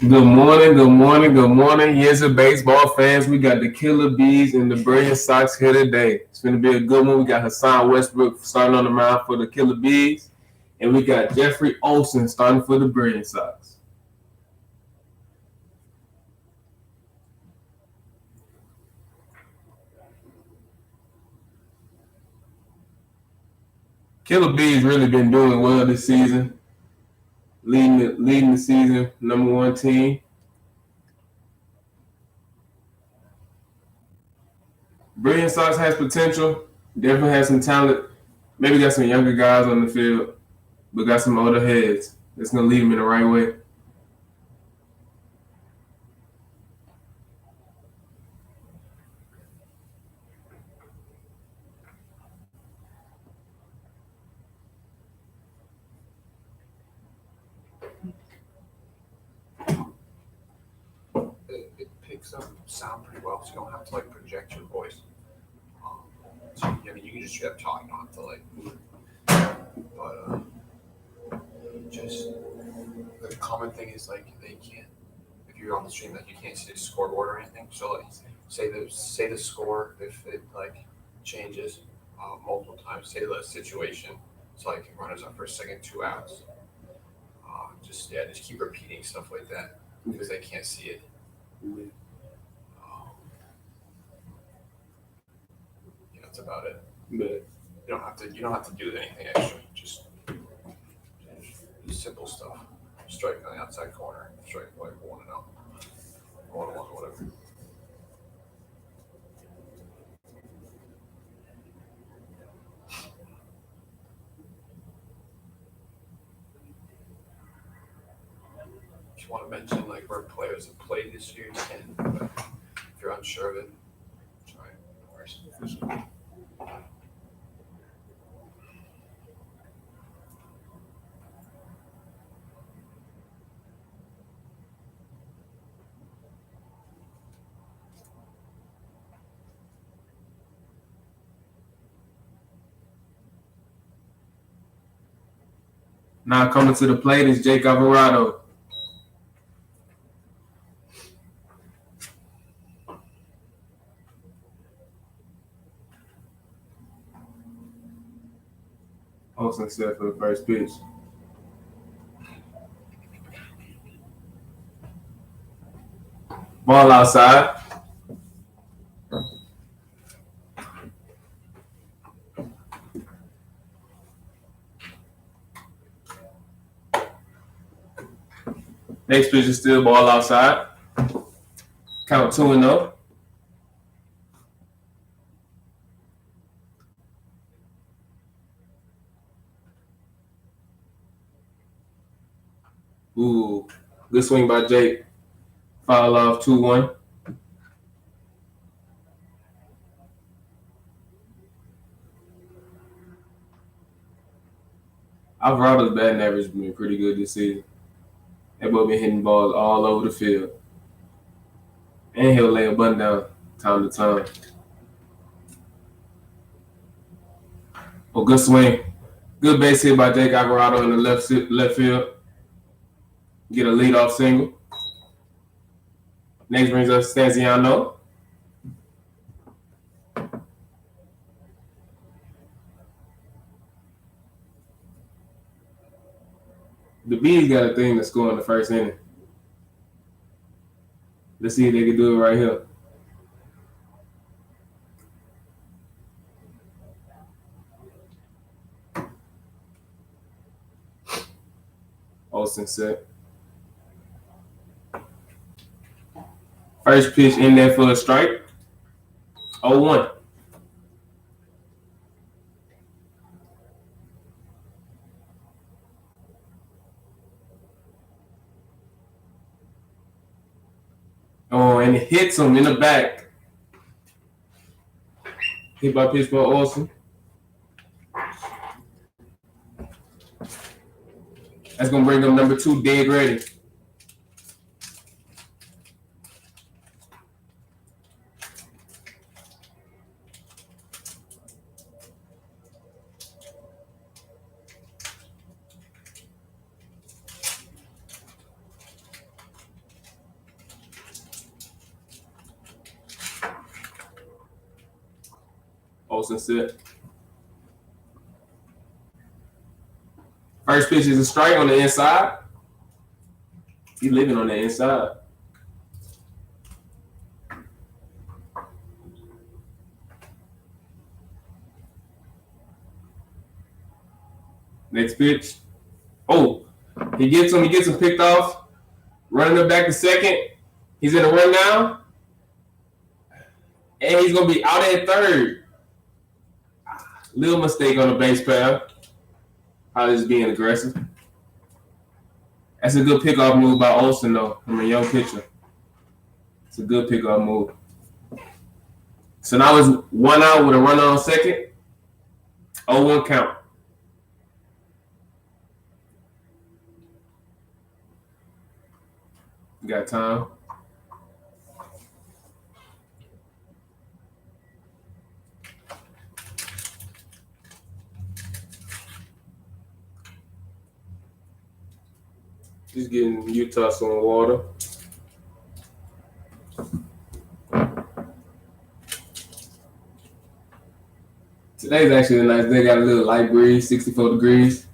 Good morning, good morning, good morning. Here's the baseball fans. We got the Killer B's and the Brilliance Sox here today. It's going to be a good one. We got Hassan Westbrook starting on the mound for the Killer B's, and we got Jeffrey Olsen starting for the Brilliance Sox. Killer B's really been doing well this season, leading the season, number one team. Brilliant Sox has potential, definitely has some talent. Maybe got some younger guys on the field, but got some older heads that's going to lead them in the right way. It picks up sound pretty well, so you don't have to like project your voice. So I mean, you can just straight up talk, you don't have to like. But just the common thing is like they can't. If you're on the stream, like you can't see the scoreboard or anything. So like say the score if it like changes multiple times. Say the situation. So like runners up for a second, 2 outs. Just keep repeating stuff like that because they can't see it. That's about it. But You don't have to do anything extra. Just simple stuff. Strike on the outside corner. Strike like 1-0. 1-1, whatever. If you want to mention like where players have played this year, you can. But if you're unsure of it, try it. No worries. now coming to the plate is Jake Alvarado. Olsen set for the first pitch. Ball outside. Next pitch is still ball outside. Count 2-0. Ooh, good swing by Jake. Foul off 2-1. Alvarado's batting average has been pretty good this season. That boy been hitting balls all over the field. And he'll lay a button down time to time. Oh, good swing. Good base hit by Jake Alvarado in the left field. Get a leadoff single. Next brings us Stanziano. The B's got a thing to score in the first inning. Let's see if they can do it right here. Olsen set. First pitch in there for a strike. 0-1. Oh, and it hits him in the back. Hit by pitch by Olsen. That's gonna bring up number 2, dead ready. Olsen set. First pitch is a strike on the inside. He's living on the inside. Next pitch. Oh, he gets him picked off. Running it back to second. He's in a run now. And he's going to be out at third. Little mistake on the base path. Probably just being aggressive. That's a good pickoff move by Olsen, though, from a young pitcher. It's a good pickoff move. So now it's 1 out with a runner on second. 0-1 count. You got time. Just getting Utah some water. Today's actually a nice day. Got a little light breeze, 64 degrees.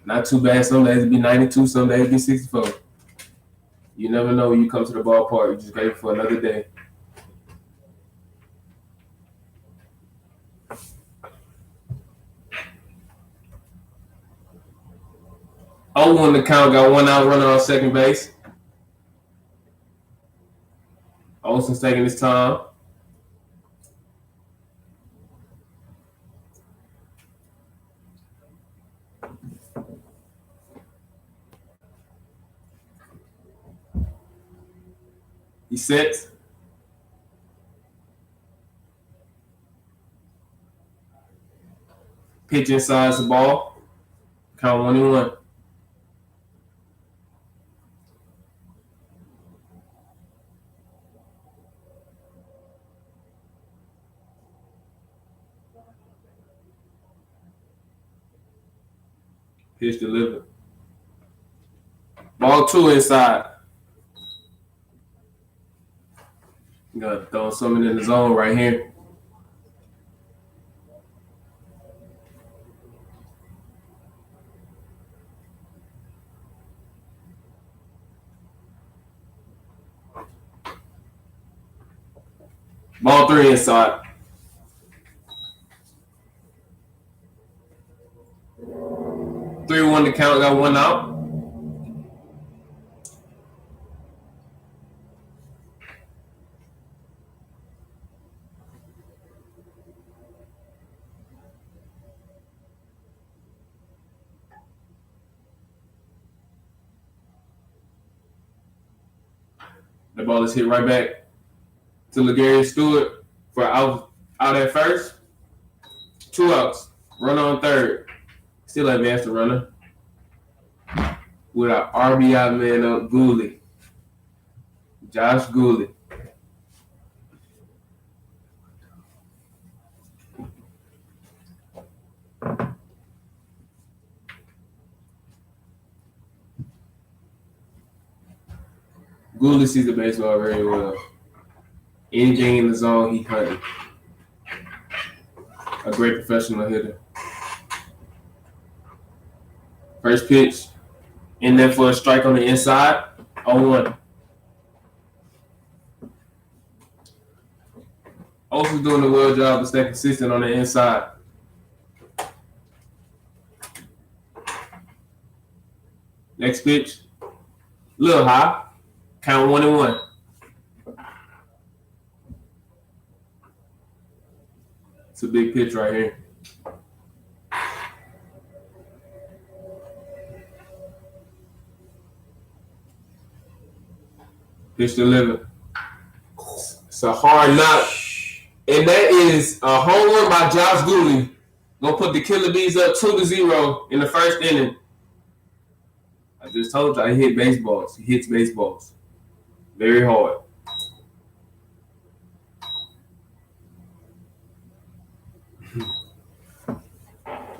Not too bad. Some days it be 92, some days it be 64. You never know when you come to the ballpark. You just wait for another day. On the count, got 1 out runner on second base. Olsen's taking his time. He sets. Pitch inside the ball. Count 1-1. Pitch delivered. Ball 2 inside. Got to throw something in the zone right here. Ball 3 inside. 3-1 to count, got 1 out. The ball is hit right back to Legarius Stewart for out at first. 2 outs. Runner on third. Still advanced the runner. With our RBI man up, Gooley. Josh Gooley. Gooley sees the baseball very well. Anything in the zone, he hunted. A great professional hitter. First pitch, in there for a strike on the inside, 0-1. Also doing a well job of staying consistent on the inside. Next pitch, a little high, count 1-1. It's a big pitch right here. Pitch delivered. It's a hard knock. And that is a home run by Josh Gooley. Gonna put the Killer Bees up 2-0 in the first inning. I just told you he hit baseballs. He hits baseballs very hard.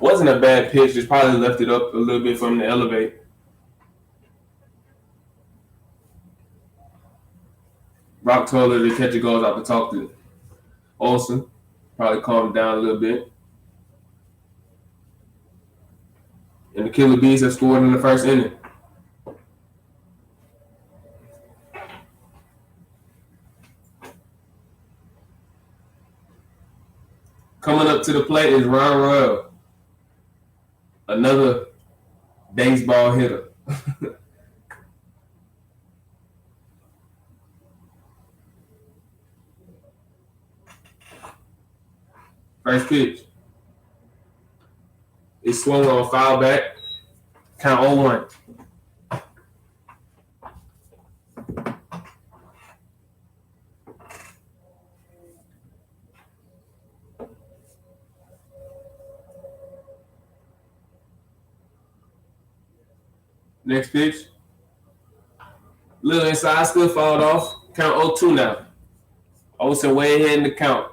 Wasn't a bad pitch. Just probably left it up a little bit for him to elevate. Rock told her the catcher goes out to talk to Olsen. Probably calm him down a little bit. And the Killer Bees have scored in the first inning. Coming up to the plate is Ron Royal, another baseball hitter. First pitch. It's swung on foul back. Count 0-1. Next pitch. Little inside, still fouled off. Count 0-2 now. Olsen way ahead in the count.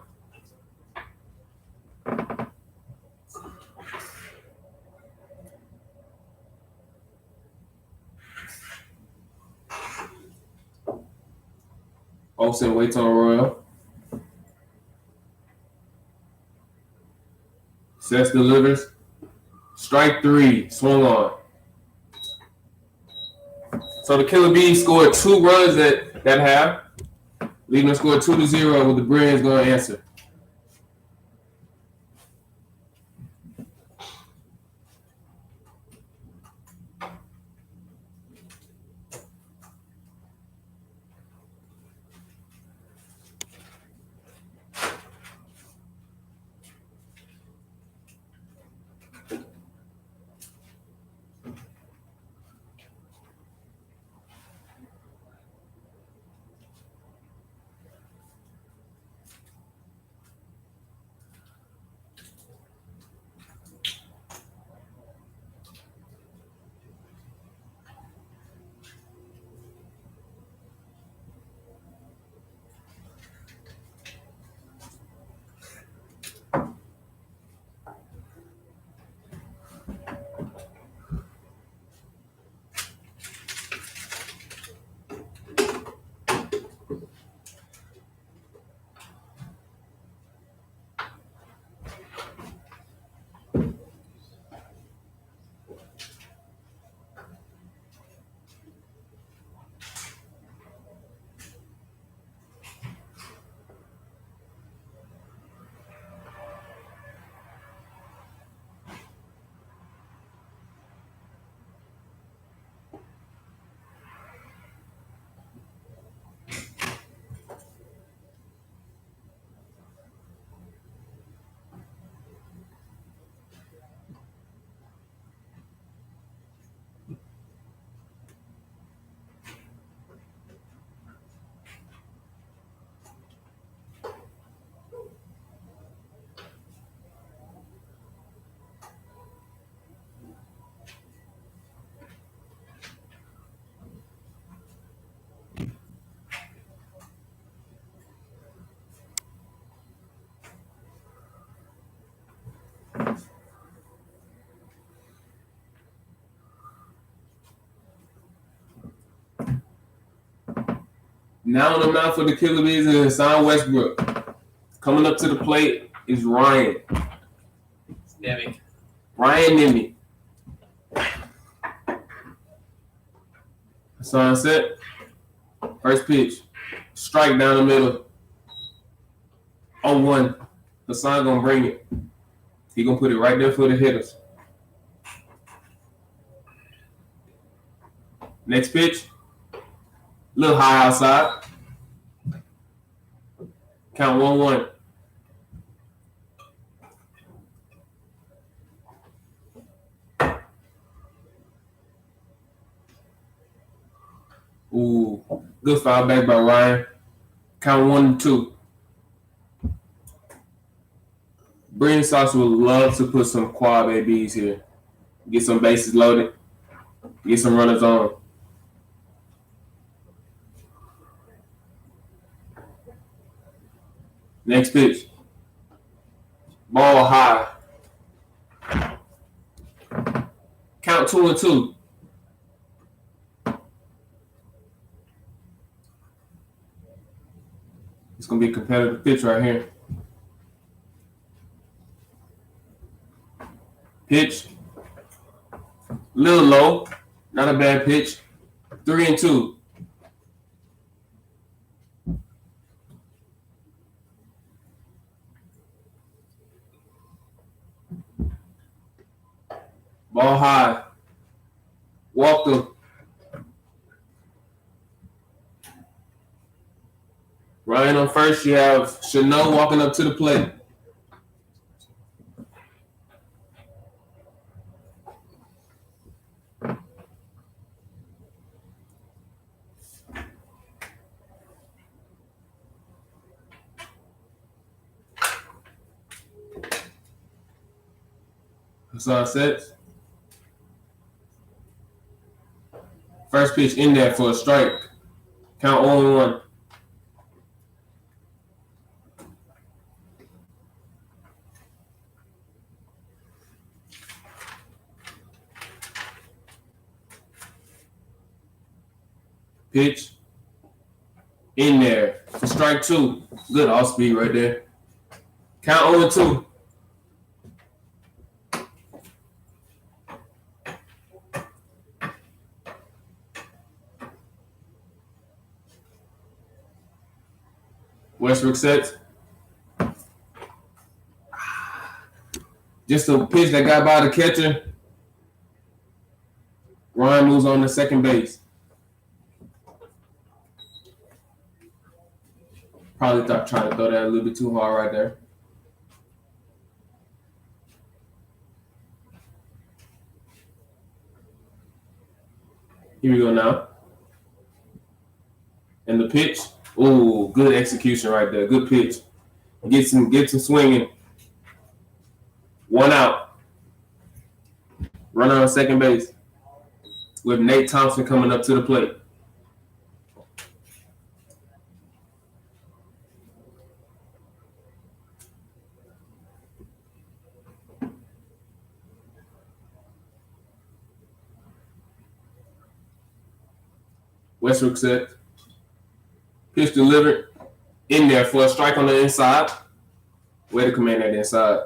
Olsen waits on Royal. Sets delivers. Strike 3. Swung on. So the Killer Bees scored 2 runs that half. Leaving them score 2-0 with the Brilliance going to answer. Now on the mound for the Killer Bees is Hassan Westbrook. Coming up to the plate is Ryan. Nemi. Ryan Nemi. Hassan set. First pitch. Strike down the middle. 0-1. Hassan gonna bring it. He gonna put it right there for the hitters. Next pitch. Little high outside. Count 1-1. Ooh, good foul back by Ryan. Count 1-2. Brilliance Sox would love to put some quad ABs here. Get some bases loaded. Get some runners on. Next pitch. Ball high. Count 2-2. It's going to be a competitive pitch right here. Pitch. A little low. Not a bad pitch. 3-2. Ball high. Walked him. Ryan on first. You have Chanel walking up to the plate. Hassan sets. First pitch in there for a strike. Count 0-1. Pitch in there for strike 2. Good off speed right there. Count 0-2. Westbrook sets. Just a pitch that got by the catcher. Ryan moves on to second base. Probably trying to throw that a little bit too hard right there. Here we go now. And the pitch. Ooh, good execution right there. Good pitch. Get some swinging. 1 out. Runner on second base. With Nate Thompson coming up to the plate. Westbrook set. Pitch delivered. In there for a strike on the inside. Way to command that inside.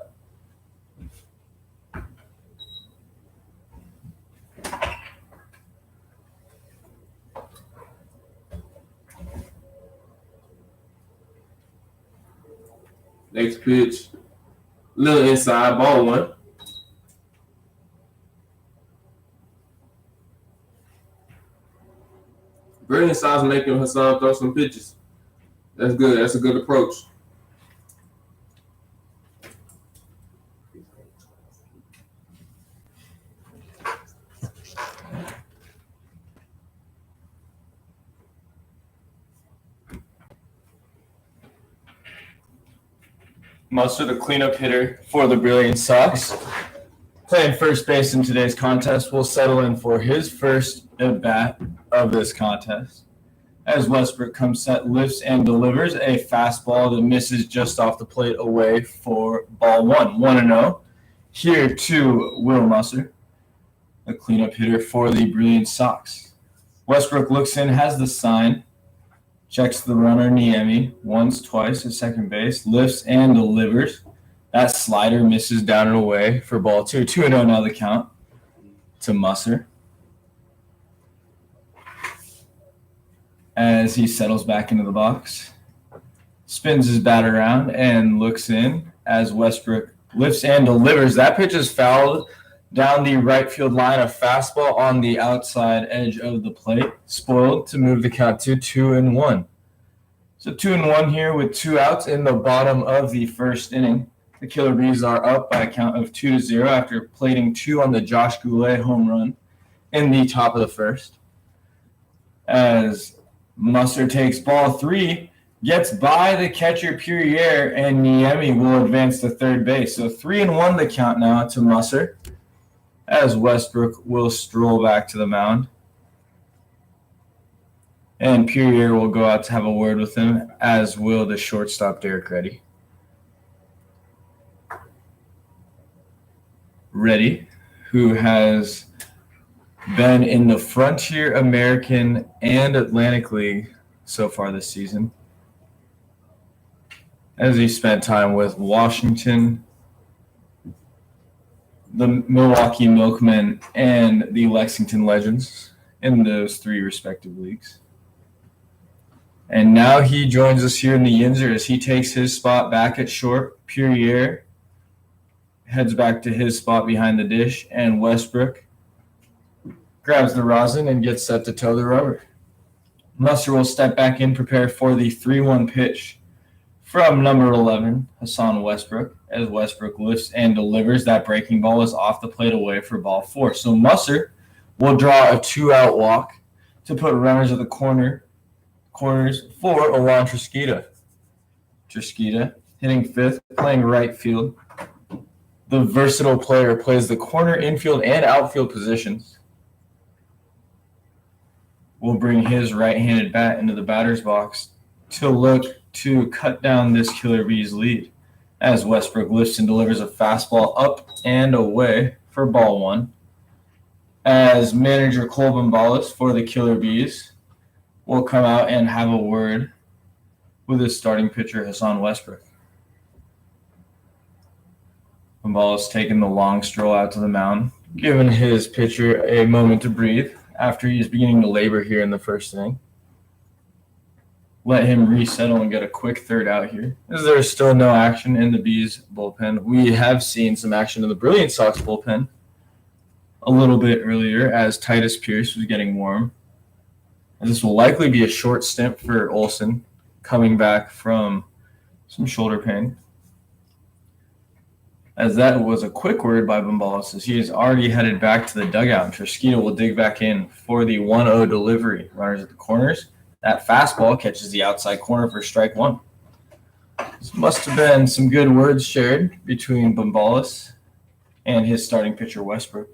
Next pitch. Little inside. Ball 1. Brilliance Sox making Hassan throw some pitches. That's good. That's a good approach. Muster, the cleanup hitter for the Brilliance Sox, playing first base in today's contest, will settle in for his first at-bat of this contest. As Westbrook comes set, lifts and delivers a fastball that misses just off the plate away for ball 1. 1-0. Here to Will Muster, the cleanup hitter for the Brilliance Sox. Westbrook looks in, has the sign, checks the runner, Niemi, once, twice at second base, lifts and delivers. That slider misses down and away for ball 2. 2-0 now the count to Muster. As he settles back into the box, spins his bat around and looks in as Westbrook lifts and delivers. That pitch is fouled down the right field line, a fastball on the outside edge of the plate, spoiled to move the count to 2-1. So 2-1 here with 2 outs in the bottom of the first inning. The Killer Bees are up by a count of 2-0 after plating 2 on the Josh Goulet home run in the top of the first. As Muster takes ball 3 gets by the catcher Purrier, and Niemi will advance to third base. So 3-1 the count now to Musser, as Westbrook will stroll back to the mound. And Purrier will go out to have a word with him, as will the shortstop Derek Reddy. Reddy, who has been in the Frontier American and Atlantic League so far this season, as he spent time with Washington, the Milwaukee Milkmen, and the Lexington Legends in those three respective leagues. And now he joins us here in the Yinzer as he takes his spot back at short. Purrier heads back to his spot behind the dish, and Westbrook grabs the rosin and gets set to toe the rubber. Musser will step back in, prepare for the 3-1 pitch from number 11, Hassan Westbrook, as Westbrook lifts and delivers. That breaking ball is off the plate away for ball 4. So Musser will draw a 2-out walk to put runners at the corners for Alon Trisquita. Trisquita hitting fifth, playing right field. The versatile player plays the corner, infield, and outfield positions. Will bring his right-handed bat into the batter's box to look to cut down this Killer Bees lead, as Westbrook lifts and delivers a fastball up and away for ball 1. As manager Cole B'S for the Killer Bees will come out and have a word with his starting pitcher, Hassan Westbrook. B'S taking the long stroll out to the mound, giving his pitcher a moment to breathe after he is beginning to labor here in the first inning. Let him resettle and get a quick third out here, as there's still no action in the B's bullpen. We have seen some action in the Brilliant Sox bullpen a little bit earlier as Titus Pierce was getting warm. And this will likely be a short stint for Olsen, coming back from some shoulder pain. As that was a quick word by B'S, as he is already headed back to the dugout. And Trisquita will dig back in for the 1-0 delivery. Runners at the corners. That fastball catches the outside corner for strike 1. This must have been some good words shared between B'S and his starting pitcher, Westbrook.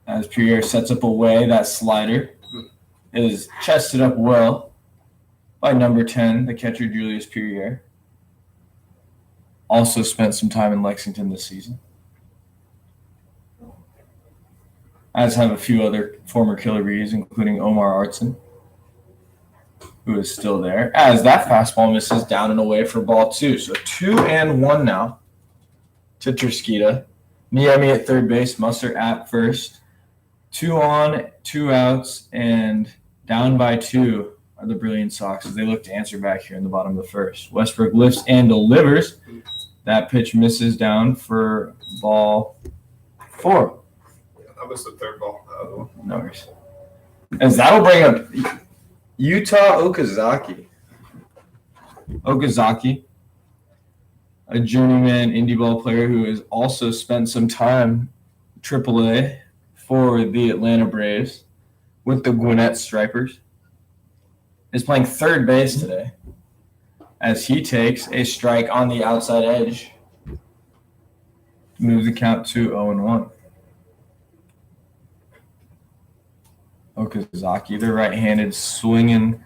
As Purrier sets up away, that slider is chested up well by number 10, the catcher, Julius Purrier. Also spent some time in Lexington this season, as have a few other former Killer Bees, including Omar Artson, who is still there, as that fastball misses down and away for ball 2. So 2-1 now to Trisquita. Niemi at third base, Musser at first. 2 on, 2 outs, and down by 2 are the Brilliant Sox as they look to answer back here in the bottom of the first. Westbrook lifts and delivers. That pitch misses down for ball 4. Yeah, that was the third ball. The other one. No worries. As that'll bring up Utah Okazaki. Okazaki, a journeyman indie ball player who has also spent some time AAA for the Atlanta Braves with the Gwinnett Stripers, is playing third base today as he takes a strike on the outside edge to move the count to 0-1. Okazaki, the right-handed swinging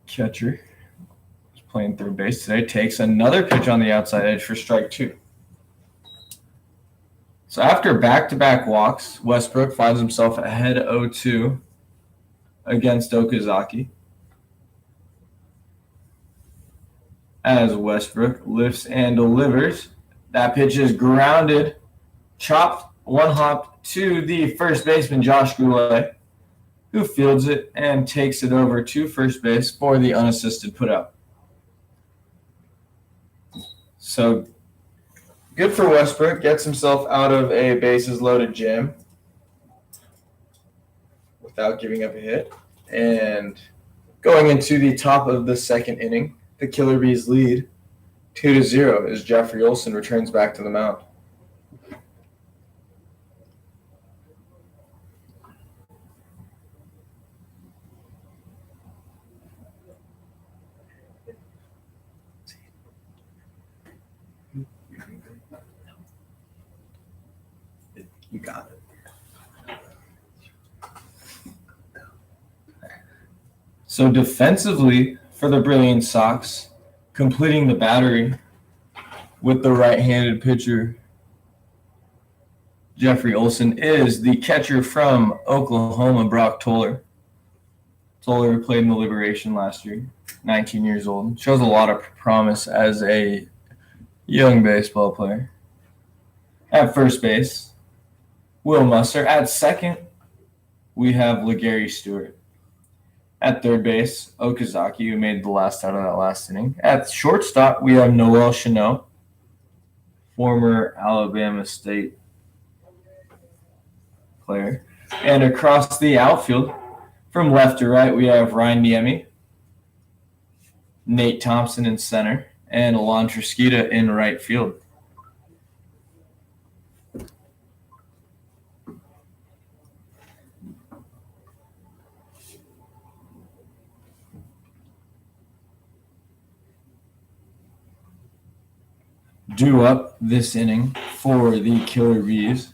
catcher, is playing third base today, takes another pitch on the outside edge for strike 2. So after back-to-back walks, Westbrook finds himself ahead 0-2 against Okazaki, as Westbrook lifts and delivers. That pitch is grounded, chopped, one hop to the first baseman, Josh Goulet, who fields it and takes it over to first base for the unassisted putout. So good for Westbrook, gets himself out of a bases-loaded jam without giving up a hit. And going into the top of the second inning, the Killer Bees lead 2-0 as Jeffrey Olsen returns back to the mound. So defensively for the Brilliant Sox, completing the battery with the right-handed pitcher Jeffrey Olson is the catcher from Oklahoma, Brock Toller. Toller played in the Liberation last year, 19 years old. Shows a lot of promise as a young baseball player. At first base, Will Musser. At second, we have LeGarry Stewart. At third base, Okazaki, who made the last out of that last inning. At shortstop, we have Noel Chanot, former Alabama State player. And across the outfield, from left to right, we have Ryan Niemi, Nate Thompson in center, and Alon Trisquita in right field. Due up this inning for the Killer Bees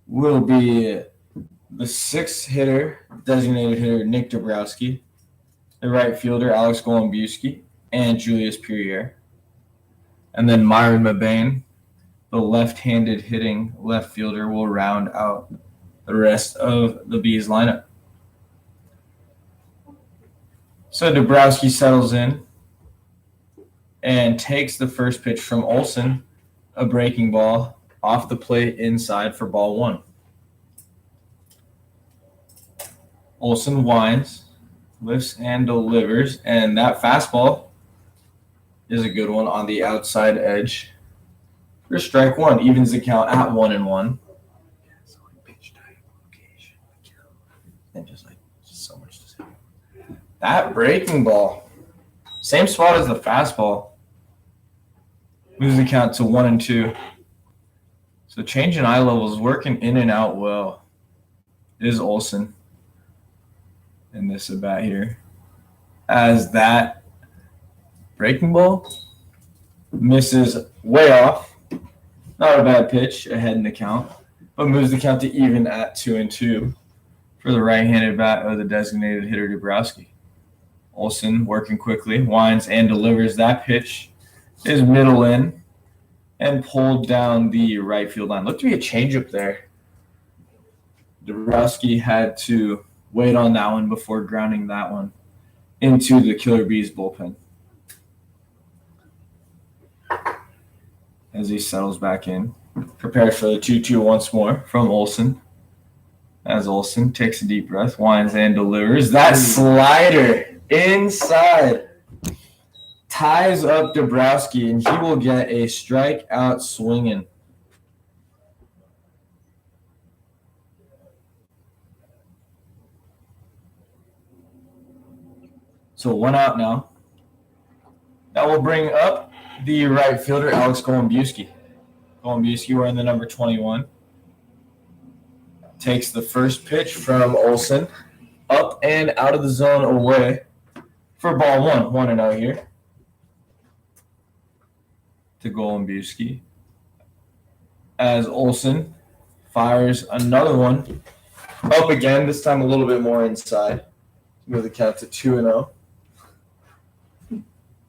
will be the sixth hitter, designated hitter Nick Dabrowski, the right fielder Alex Golombiewski, and Julius Purrier. And then Myron Mabane, the left-handed hitting left fielder, will round out the rest of the Bees lineup. So Dabrowski settles in and takes the first pitch from Olson, a breaking ball off the plate inside for ball one. Olson winds, lifts, and delivers, and that fastball is a good one on the outside edge for strike one. Evens the count at 1-1. And just so much to say. That breaking ball, same spot as the fastball, moves the count to 1-2. So change in eye levels, working in and out well, is Olson in this at bat here. As that breaking ball misses way off. Not a bad pitch ahead in the count, but moves the count to even at 2-2 for the right-handed bat of the designated hitter Dabrowski. Olson working quickly, winds and delivers. That pitch is middle in and pulled down the right field line. Looked to be a changeup there. Dabrowski had to wait on that one before grounding that one into the Killer Bees bullpen. As he settles back in, prepared for the 2-2 once more from Olson. As Olson takes a deep breath, winds and delivers. That slider inside ties up Dabrowski, and he will get a strikeout swinging. So 1 out now. That will bring up the right fielder, Alex Golombiewski. Golombiewski wearing the number 21. Takes the first pitch from Olson. Up and out of the zone away for ball one. 1-0 here to Golombiewski. As Olson fires another one. Up again, this time a little bit more inside. Move the count to 2-0.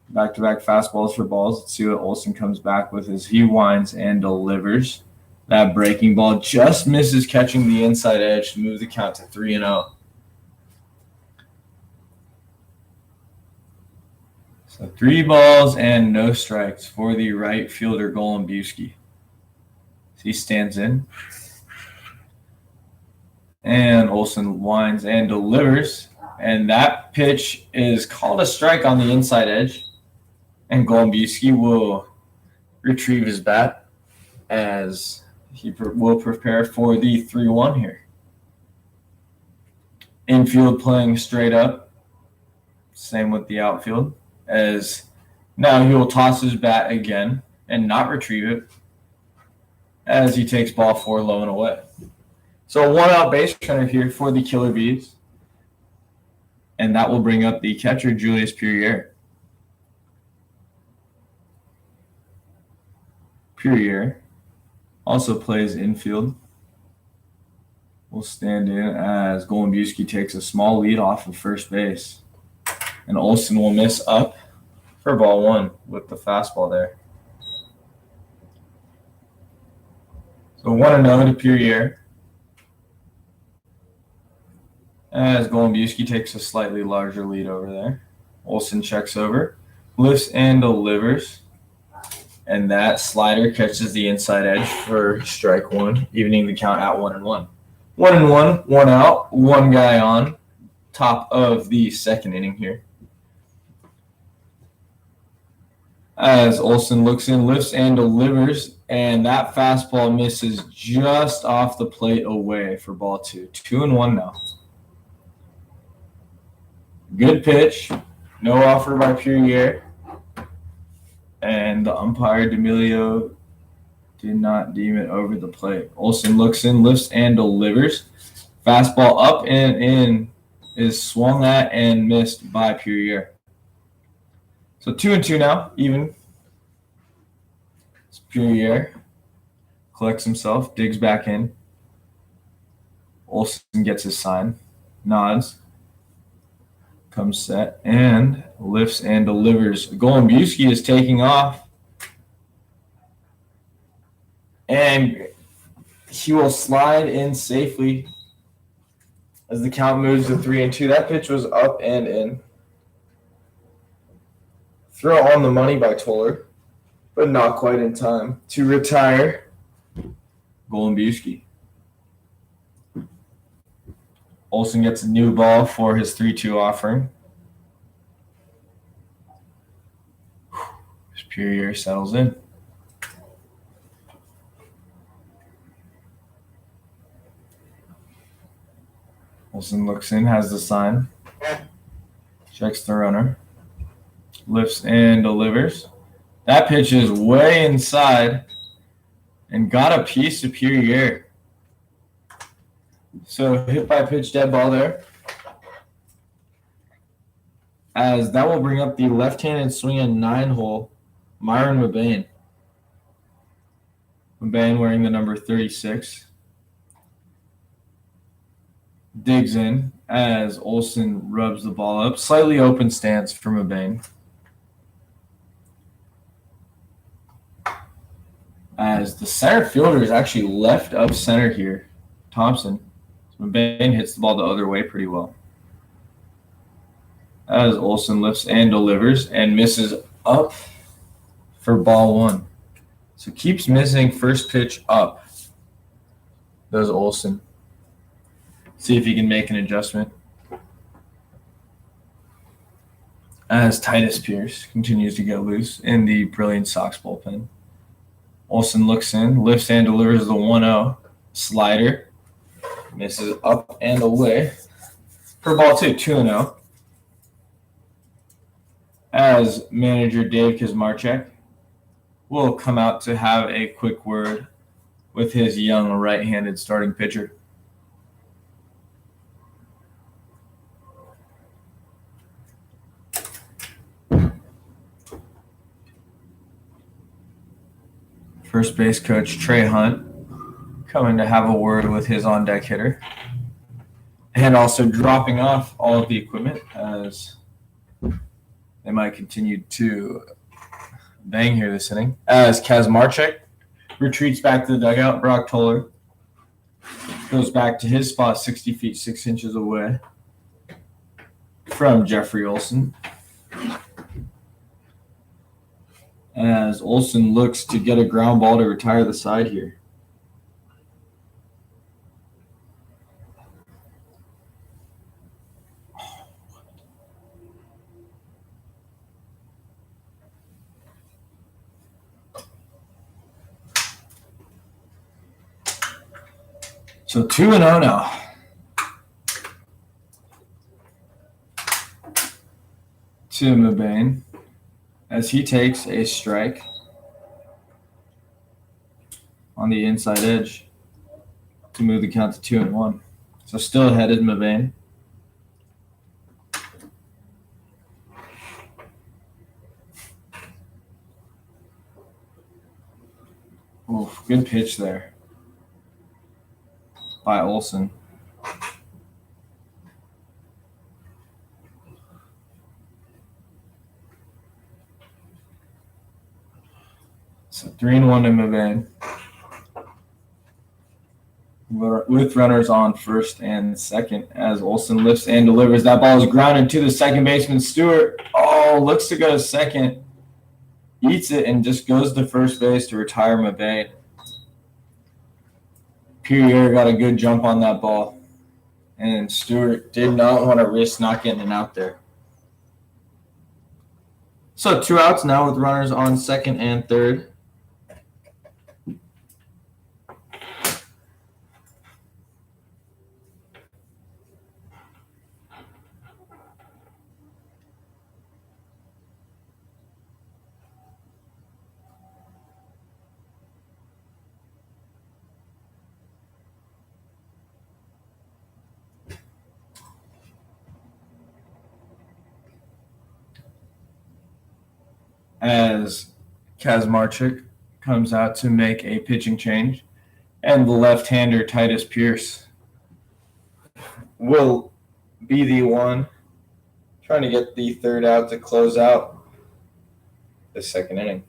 Back-to-back fastballs for balls. Let's see what Olson comes back with as he winds and delivers. That breaking ball just misses catching the inside edge to move the count to 3-0. So 3 balls and no strikes for the right fielder Golombiewski. He stands in. And Olson winds and delivers. And that pitch is called a strike on the inside edge. And Golombiewski will retrieve his bat as he will prepare for the 3-1 here. Infield playing straight up. Same with the outfield. As now he will toss his bat again and not retrieve it as he takes ball 4 low and away. So a 1-out base runner here for the Killer Bees. And that will bring up the catcher, Julius Purrier. Purrier also plays infield. will stand in as Golombiewski takes a small lead off of first base. And Olsen will miss up for ball one with the fastball there. So 1-0 to Puryear. As Golombiewski takes a slightly larger lead over there. Olsen checks over, lifts and delivers. And that slider catches the inside edge for strike one, evening the count at 1-1. 1-1, 1 out, one guy on, top of the second inning here. As Olsen looks in, lifts and delivers, and that fastball misses just off the plate away for ball two. 2-1 now. Good pitch, no offer by Puryear, and the umpire, D'Amelio, did not deem it over the plate. Olsen looks in, lifts and delivers. Fastball up and in is swung at and missed by Puryear. So 2-2 now, even. It's Puryear. Collects himself, digs back in. Olsen gets his sign, nods, comes set, and lifts and delivers. Golombiewski is taking off. And he will slide in safely as the count moves to 3-2. That pitch was up and in. Throw on the money by Toller, but not quite in time to retire Golombiewski. Olsen gets a new ball for his 3-2 offering. Puryear settles in. Olsen looks in, has the sign, checks the runner, lifts and delivers. That pitch is way inside and got a piece of Puryear. So hit by pitch, dead ball there. As that will bring up the left-handed swinging 9-hole, Myron Mabane. Mabane wearing the number 36. Digs in as Olsen rubs the ball up. Slightly open stance for Mabane. As the center fielder is actually left up center here, Thompson. So Mabane hits the ball the other way pretty well. As Olsen lifts and delivers and misses up for ball one. So keeps missing first pitch up. Does Olsen. See if he can make an adjustment. As Titus Pierce continues to get loose in the Brilliance Sox bullpen. Olsen looks in, lifts and delivers the 1-0 slider. Misses up and away for ball two, 2-0. As manager Dave Kazmarchek will come out to have a quick word with his young right-handed starting pitcher. First base coach Trey Hunt coming to have a word with his on-deck hitter. And also dropping off all of the equipment as they might continue to bang here this inning. As Kazmarchek retreats back to the dugout, Brock Toller goes back to his spot 60 feet, 6 inches away from Jeffrey Olsen. As Olsen looks to get a ground ball to retire the side here. So 2-0 now. To Mabane as he takes a strike on the inside edge to move the count to 2-1. So still ahead is Mabane. Oof, good pitch there by Olsen. So 3-1 to Mavane. With runners on first and second as Olsen lifts and delivers. That ball is grounded to the second baseman, Stewart. Oh, looks to go to second. Eats it and just goes to first base to retire Mavane. Pierre got a good jump on that ball. And Stewart did not want to risk not getting it out there. So 2 outs now with runners on second and third. As Kazmarchuk comes out to make a pitching change, and the left-hander Titus Pierce will be the one trying to get the third out to close out the second inning.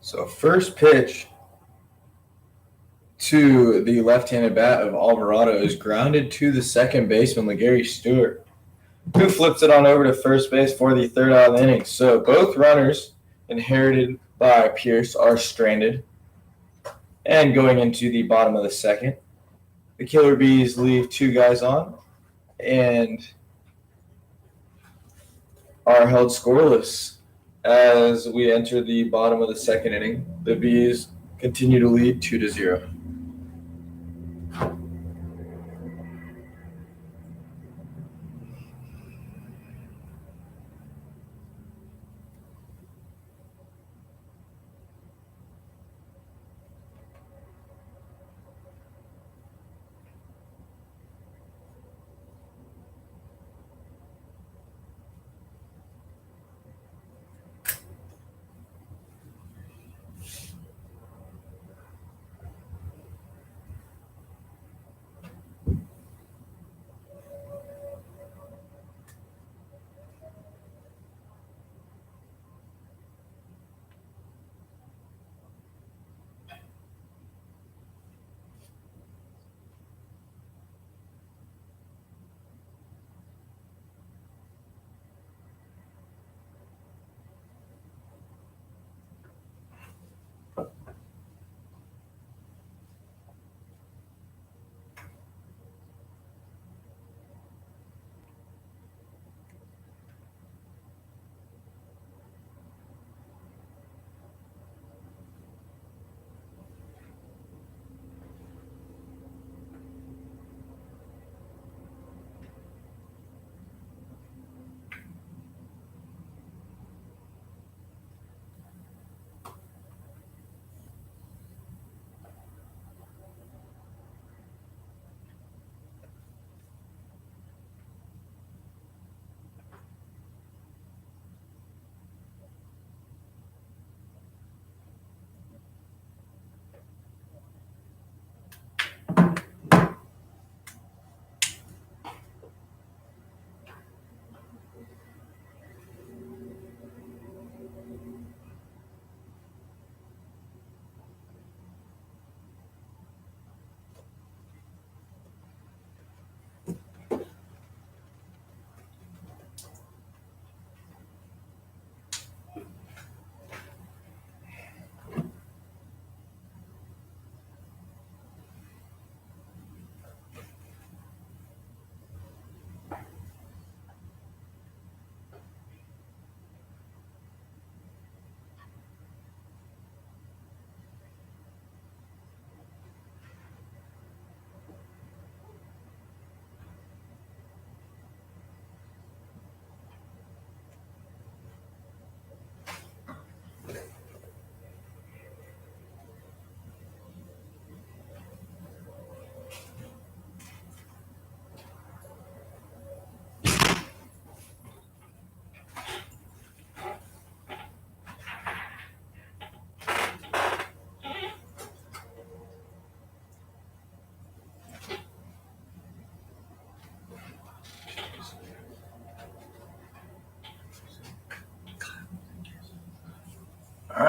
So first pitch to the left-handed bat of Alvarado is grounded to the second baseman, LeGarry Stewart, who flips it on over to first base for the third out of the inning. So both runners inherited by Pierce are stranded. And going into the bottom of the second, the Killer Bees leave 2 guys on and are held scoreless as we enter the bottom of the second inning. The Bees continue to lead 2-0.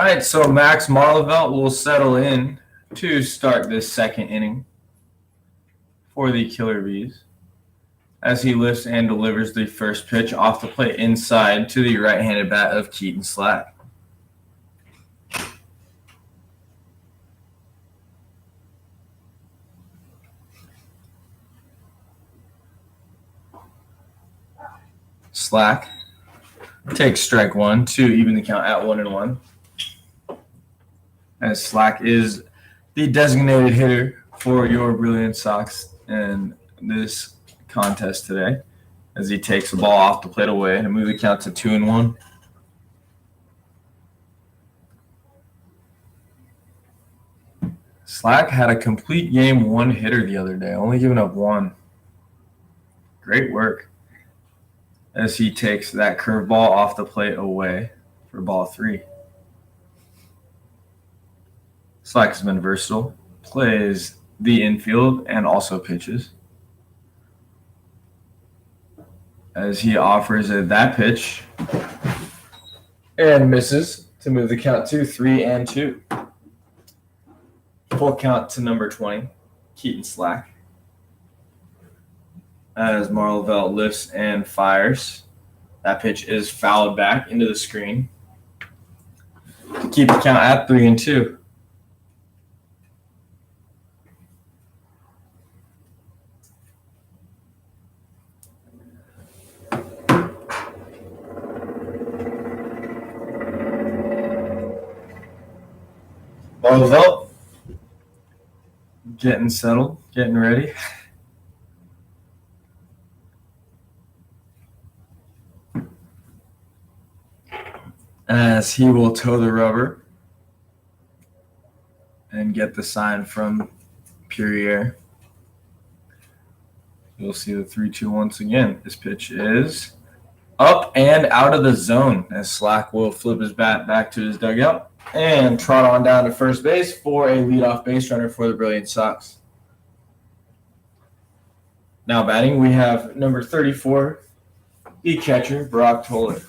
right, so Max Marlevelt will settle in to start this second inning for the Killer Bees as he lifts and delivers the first pitch off the plate inside to the right-handed bat of Keaton Slack. Slack takes strike one to even the count at 1-1. As Slack is the designated hitter for your Brilliant Sox in this contest today, as he takes the ball off the plate away and move the count to 2-1. Slack had a complete game one hitter the other day, only giving up one. Great work as he takes that curveball off the plate away for ball 3. Slack has been versatile, plays the infield and also pitches. As he offers that pitch and misses to move the count to 3-2. Full count to number 20, Keaton Slack. As Marlevelt lifts and fires. That pitch is fouled back into the screen to keep the count at 3-2. Marlevelt getting settled, getting ready. As he will toe the rubber and get the sign from Purrier. You'll see the 3-2 once again. This pitch is up and out of the zone as Slack will flip his bat back to his dugout and trot on down to first base for a leadoff base runner for the Brilliant Sox. Now batting, we have number 34, the catcher, Brock Toller.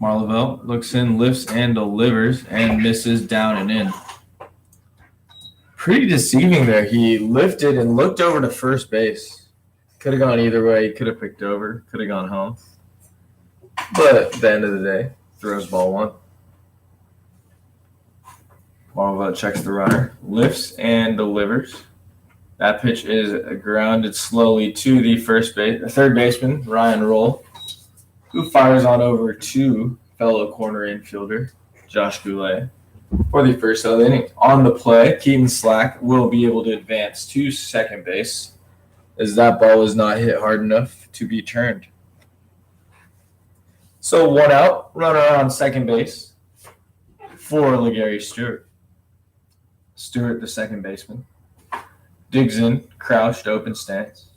Marlevelt looks in, lifts and delivers, and misses down and in. Pretty deceiving there. He lifted and looked over to first base. Could have gone either way. He could have picked over, could have gone home. But at the end of the day, throws ball 1. Marlevelt checks the runner, lifts and delivers. That pitch is grounded slowly to the third baseman, Ryan Roll, who fires on over to fellow corner infielder, Josh Goulet, for the first of the inning. On the play, Keaton Slack will be able to advance to second base as that ball was not hit hard enough to be turned. So 1 out, runner on second base for LeGarry Stewart. Stewart, the second baseman, digs in, crouched, open stance,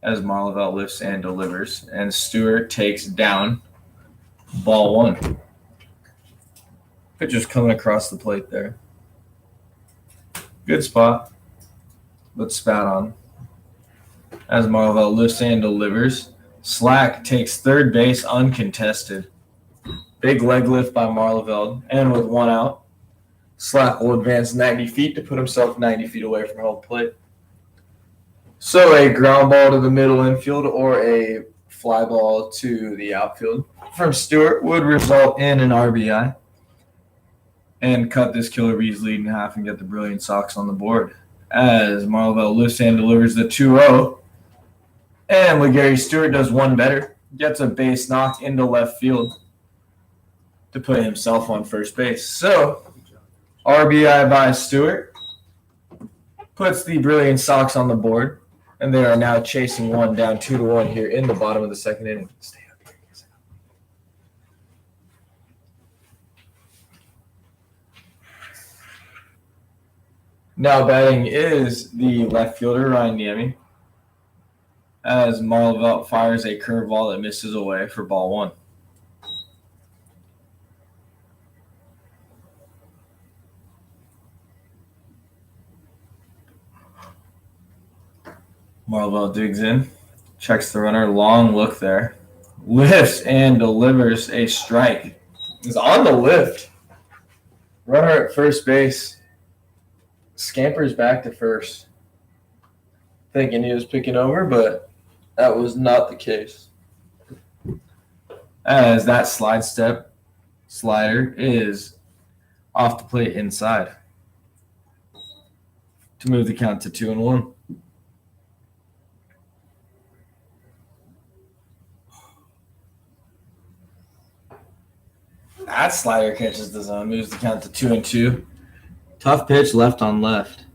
as Marlevelt lifts and delivers, and Stewart takes down ball 1. Pitcher's coming across the plate there. Good spot, but spat on. As Marlevelt lifts and delivers, Slack takes third base uncontested. Big leg lift by Marlevelt, and with 1 out, Slack will advance 90 feet to put himself 90 feet away from home plate. So a ground ball to the middle infield or a fly ball to the outfield from Stewart would result in an RBI and cut this Killer Bees lead in half and get the Brilliant Sox on the board. As Marlevelt lifts and delivers the 2-0, and LeGarry Stewart does one better, gets a base knock into left field to put himself on first base. So RBI by Stewart puts the Brilliant Sox on the board. And they are now chasing one down 2-1 here in the bottom of the second inning. Stay up here. Now batting is the left fielder, Ryan Niemi, as Marlevelt fires a curveball that misses away for ball 1. Marvell digs in, checks the runner, long look there, lifts and delivers a strike. He's on the lift. Runner at first base scampers back to first, thinking he was picking over, but that was not the case. As that slider is off the plate inside to move the count to 2-1. That slider catches the zone, moves the count to 2-2. Tough pitch, left on left.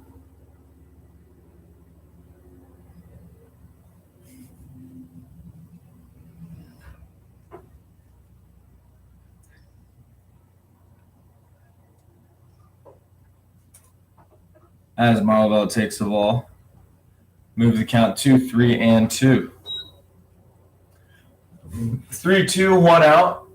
As Marvell takes the ball, moves the count 2-3-2. 3-2, 1 out.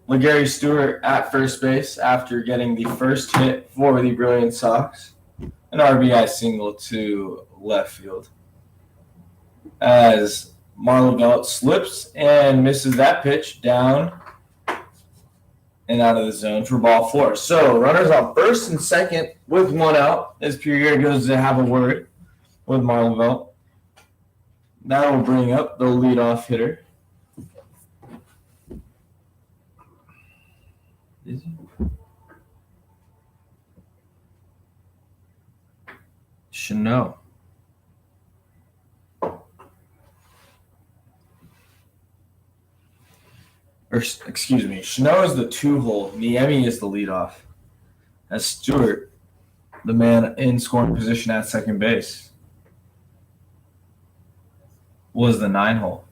LeGarry Stewart at first base after getting the first hit for the Brilliance Sox. An RBI single to left field. As Marlon Belt slips and misses that pitch down and out of the zone for ball 4. So runners on first and second with 1 out as Pierre goes to have a word with Marlon Belt. That will bring up the leadoff hitter. Chanel. Or, excuse me, Chanel is the 2-hole. Niemi is the leadoff. As Stewart, the man in scoring position at second base, was the 9-hole.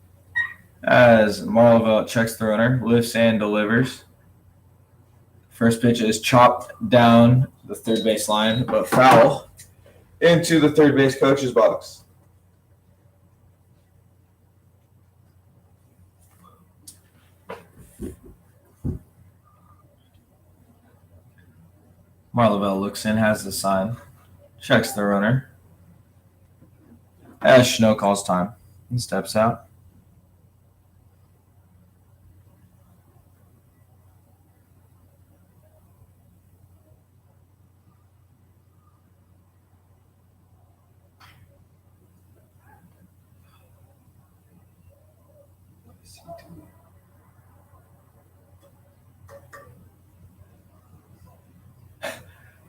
As Marlovell checks the runner, lifts and delivers. First pitch is chopped down the third base line, but foul into the third base coach's box. Marlovell looks in, has the sign, checks the runner. As Chanel calls time and steps out.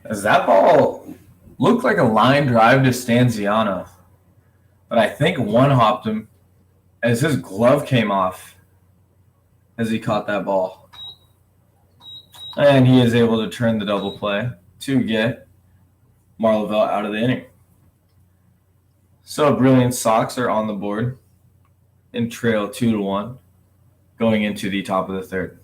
As that ball looked like a line drive to Stanziano, but I think one hopped him as his glove came off as he caught that ball. And he is able to turn the double play to get Marlovell out of the inning. So Brilliance Sox are on the board and trail 2-1 going into the top of the third.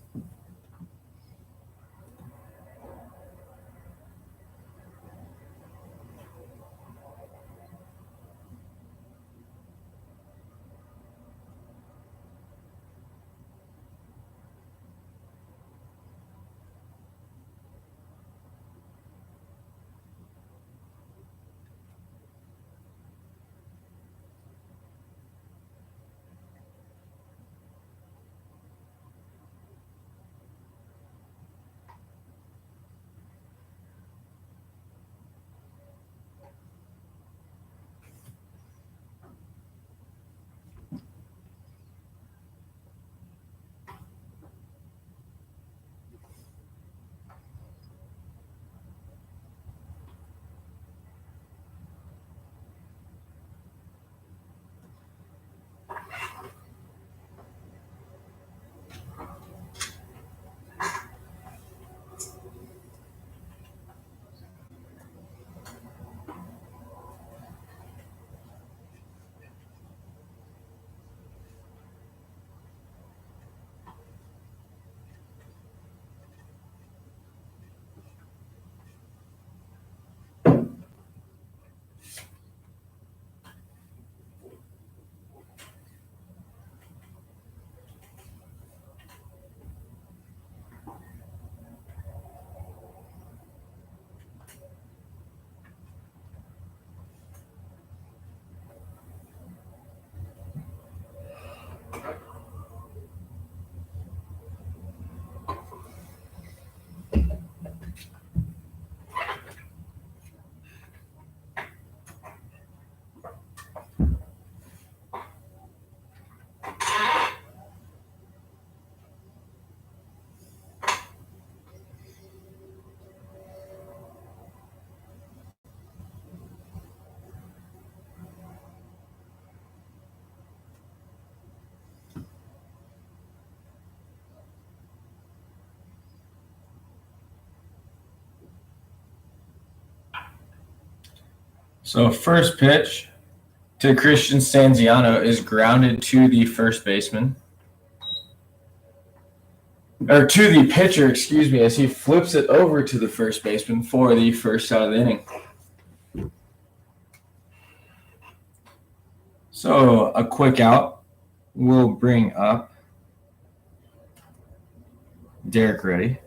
So first pitch to Christian Stanziano is grounded to the first baseman. Or to the pitcher, excuse me, as he flips it over to the first baseman for the first out of the inning. So a quick out will bring up Derek Reddy.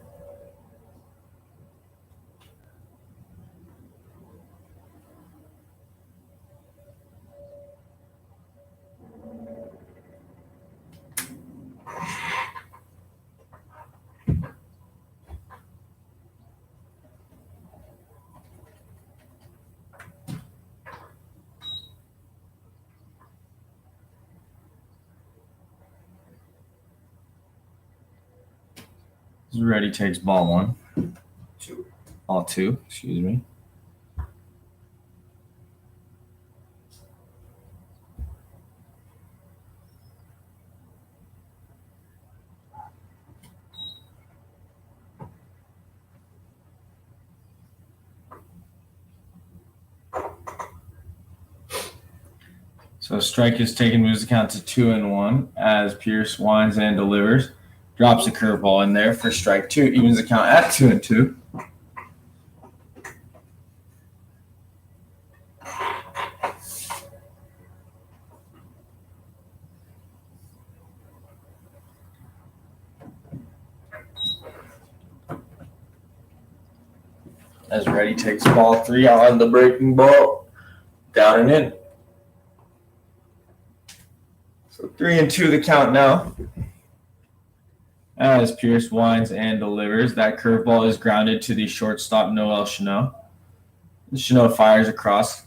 Reddy takes ball one. Ball two, excuse me. So strike is taken, moves the count to 2-1 as Pierce winds and delivers. Drops a curveball in there for strike two, evens the count at 2-2. As Reddy takes ball three on the breaking ball, down and in. So 3-2 the count now. As Pierce winds and delivers, that curveball is grounded to the shortstop Noel Chanot. Chanot fires across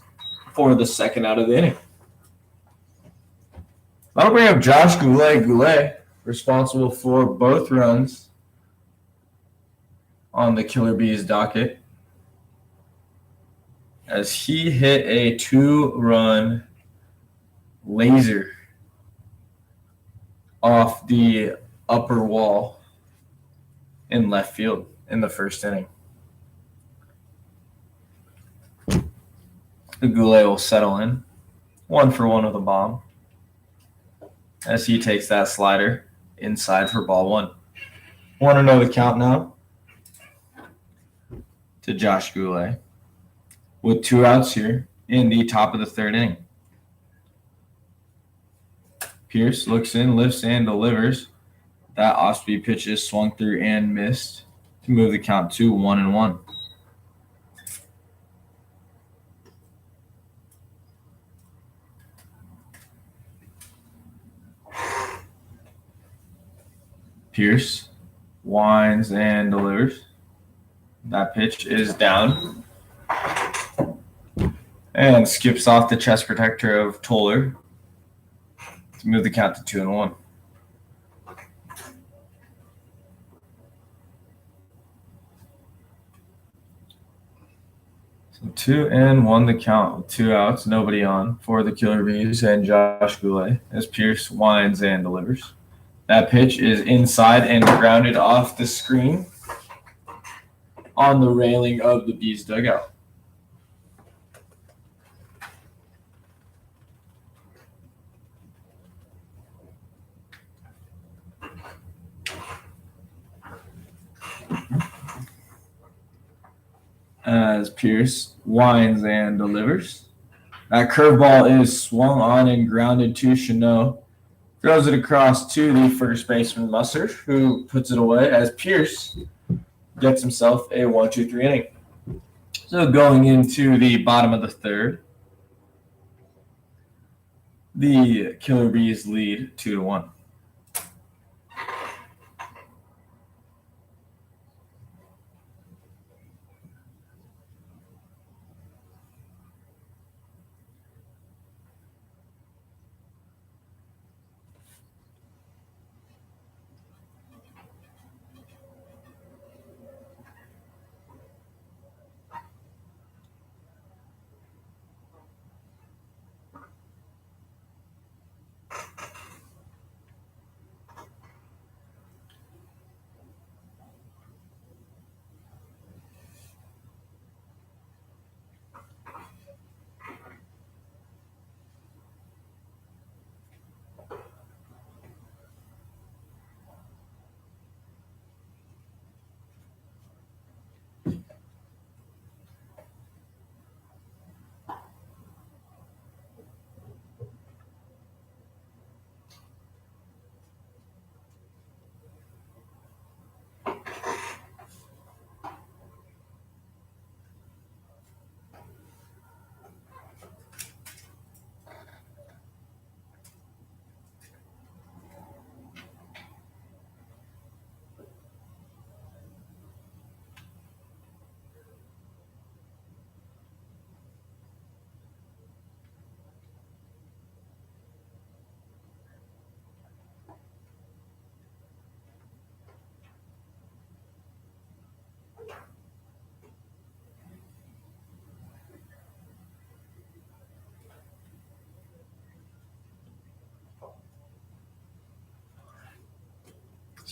for the second out of the inning. That'll bring up Josh Goulet. Goulet, responsible for both runs on the Killer Bees docket, as he hit a 2-run laser off the upper wall in left field in the first inning. The Goulet will settle in 1-for-1 with a bomb as he takes that slider inside for ball one. Want to know the count now to Josh Goulet with 2 outs here in the top of the third inning. Pierce looks in, lifts, and delivers. That off-speed pitch is swung through and missed to move the count to 1-1. Pierce winds and delivers. That pitch is down and skips off the chest protector of Toller to move the count to 2-1. So 2-1 the count with 2 outs, nobody on for the Killer Bees and Josh Goulet as Pierce winds and delivers. That pitch is inside and grounded off the screen on the railing of the Bees dugout. As Pierce winds and delivers. That curveball is swung on and grounded to Chanot. Throws it across to the first baseman Musser, who puts it away as Pierce gets himself a 1-2-3 inning. So going into the bottom of the third, the Killer Bees lead 2-1.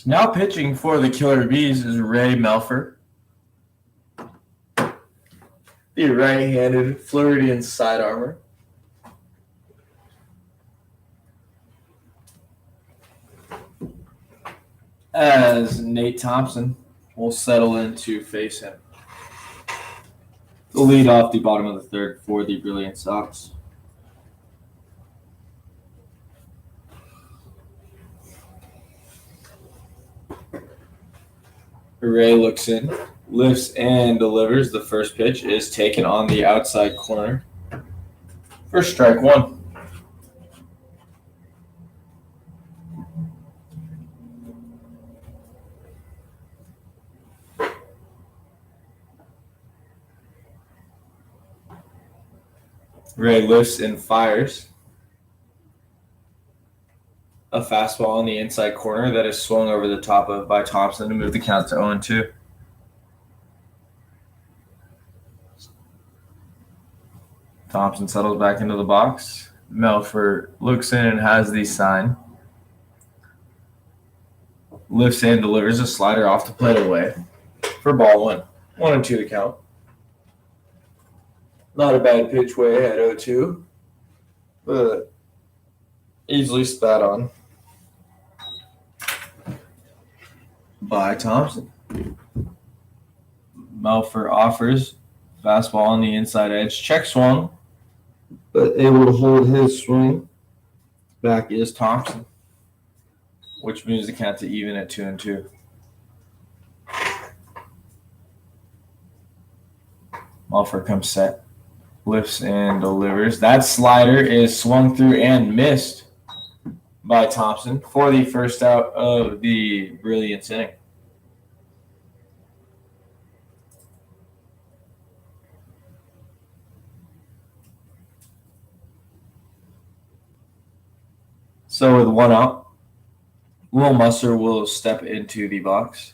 So now pitching for the Killer Bees is Ray Melfer, the right-handed Floridian side armor. As Nate Thompson will settle in to face him. The lead off the bottom of the third for the Brilliant Sox. Ray looks in, lifts and delivers. The first pitch is taken on the outside corner for strike one. Ray lifts and fires a fastball on the inside corner that is swung over the top of by Thompson to move the count to 0-2. Thompson settles back into the box. Melfer looks in and has the sign. Lifts and delivers a slider off the plate away for ball one. 1-2 to count. Not a bad pitch way ahead 0-2, but easily spat on by Thompson. Melfer offers fastball on the inside edge. Check swung, but able to hold his swing. Back is Thompson, which moves the count to even at 2-2. Melfer comes set. Lifts and delivers. That slider is swung through and missed by Thompson for the first out of the Brilliance inning. So with one out, Will Musser will step into the box.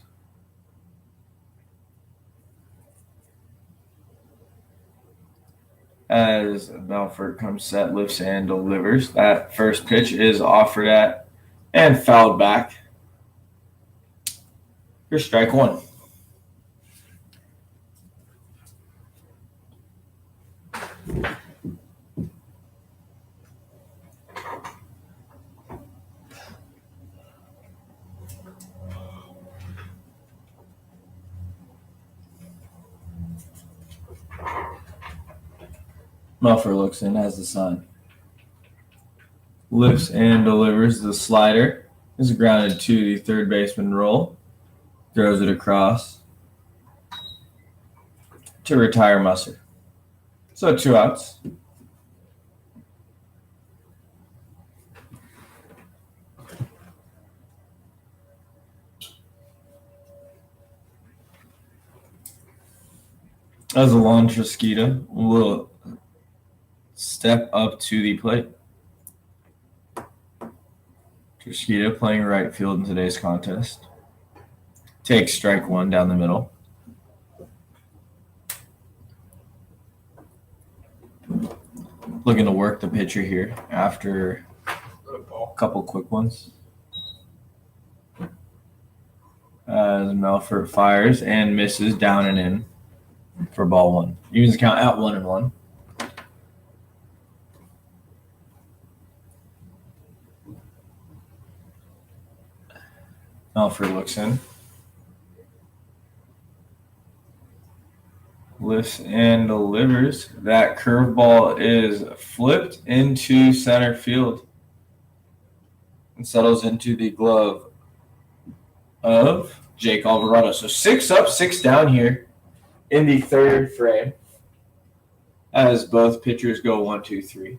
As Melford comes set, lifts and delivers. That first pitch is offered at and fouled back for strike one. Melfer looks in, has the sign. Lifts and delivers. The slider is grounded to the third baseman roll. Throws it across to retire Musser. So 2 outs. As Alon Trasquita will step up to the plate. Trasquita playing right field in today's contest. Takes strike one down the middle. Looking to work the pitcher here after a couple quick ones. As Melfort fires and misses down and in for ball one. Evens count at 1-1. Melfort looks in. Lifts and delivers. That curveball is flipped into center field and settles into the glove of Jake Alvarado. So 6 up, 6 down here in the third frame as both pitchers go 1-2-3.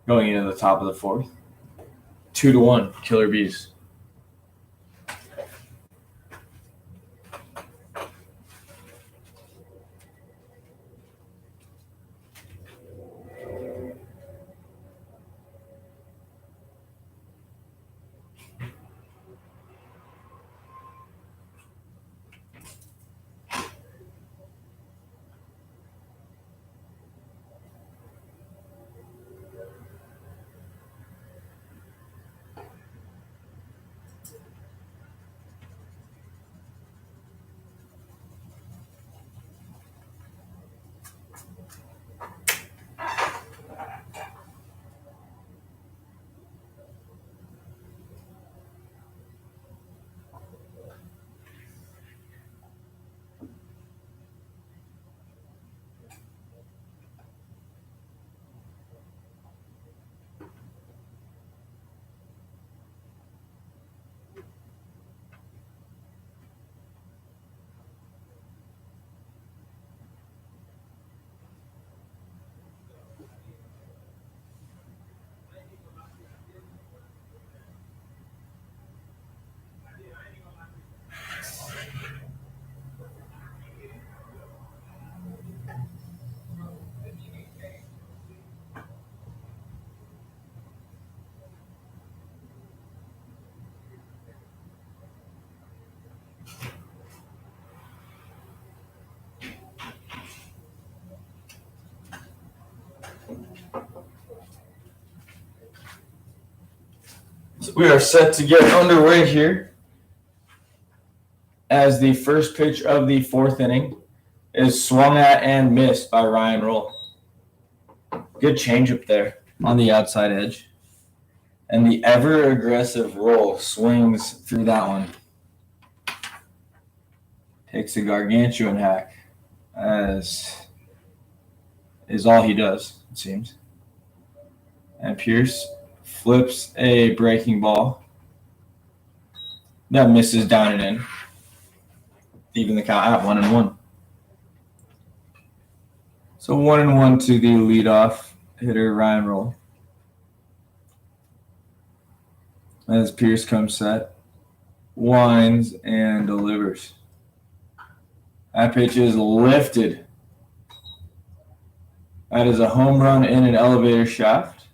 Going into the top of the fourth. 2-1, Killer Bees. So we are set to get underway here as the first pitch of the fourth inning is swung at and missed by Ryan Roll. Good changeup there on the outside edge. And the ever-aggressive Roll swings through that one. Takes a gargantuan hack, as is all he does, it seems. And Pierce flips a breaking ball that misses down and in, even the count at 1-1. So 1-1 to the leadoff hitter, Ryan Roll. As Pierce comes set, winds and delivers. That pitch is lifted. That is a home run in an elevator shaft,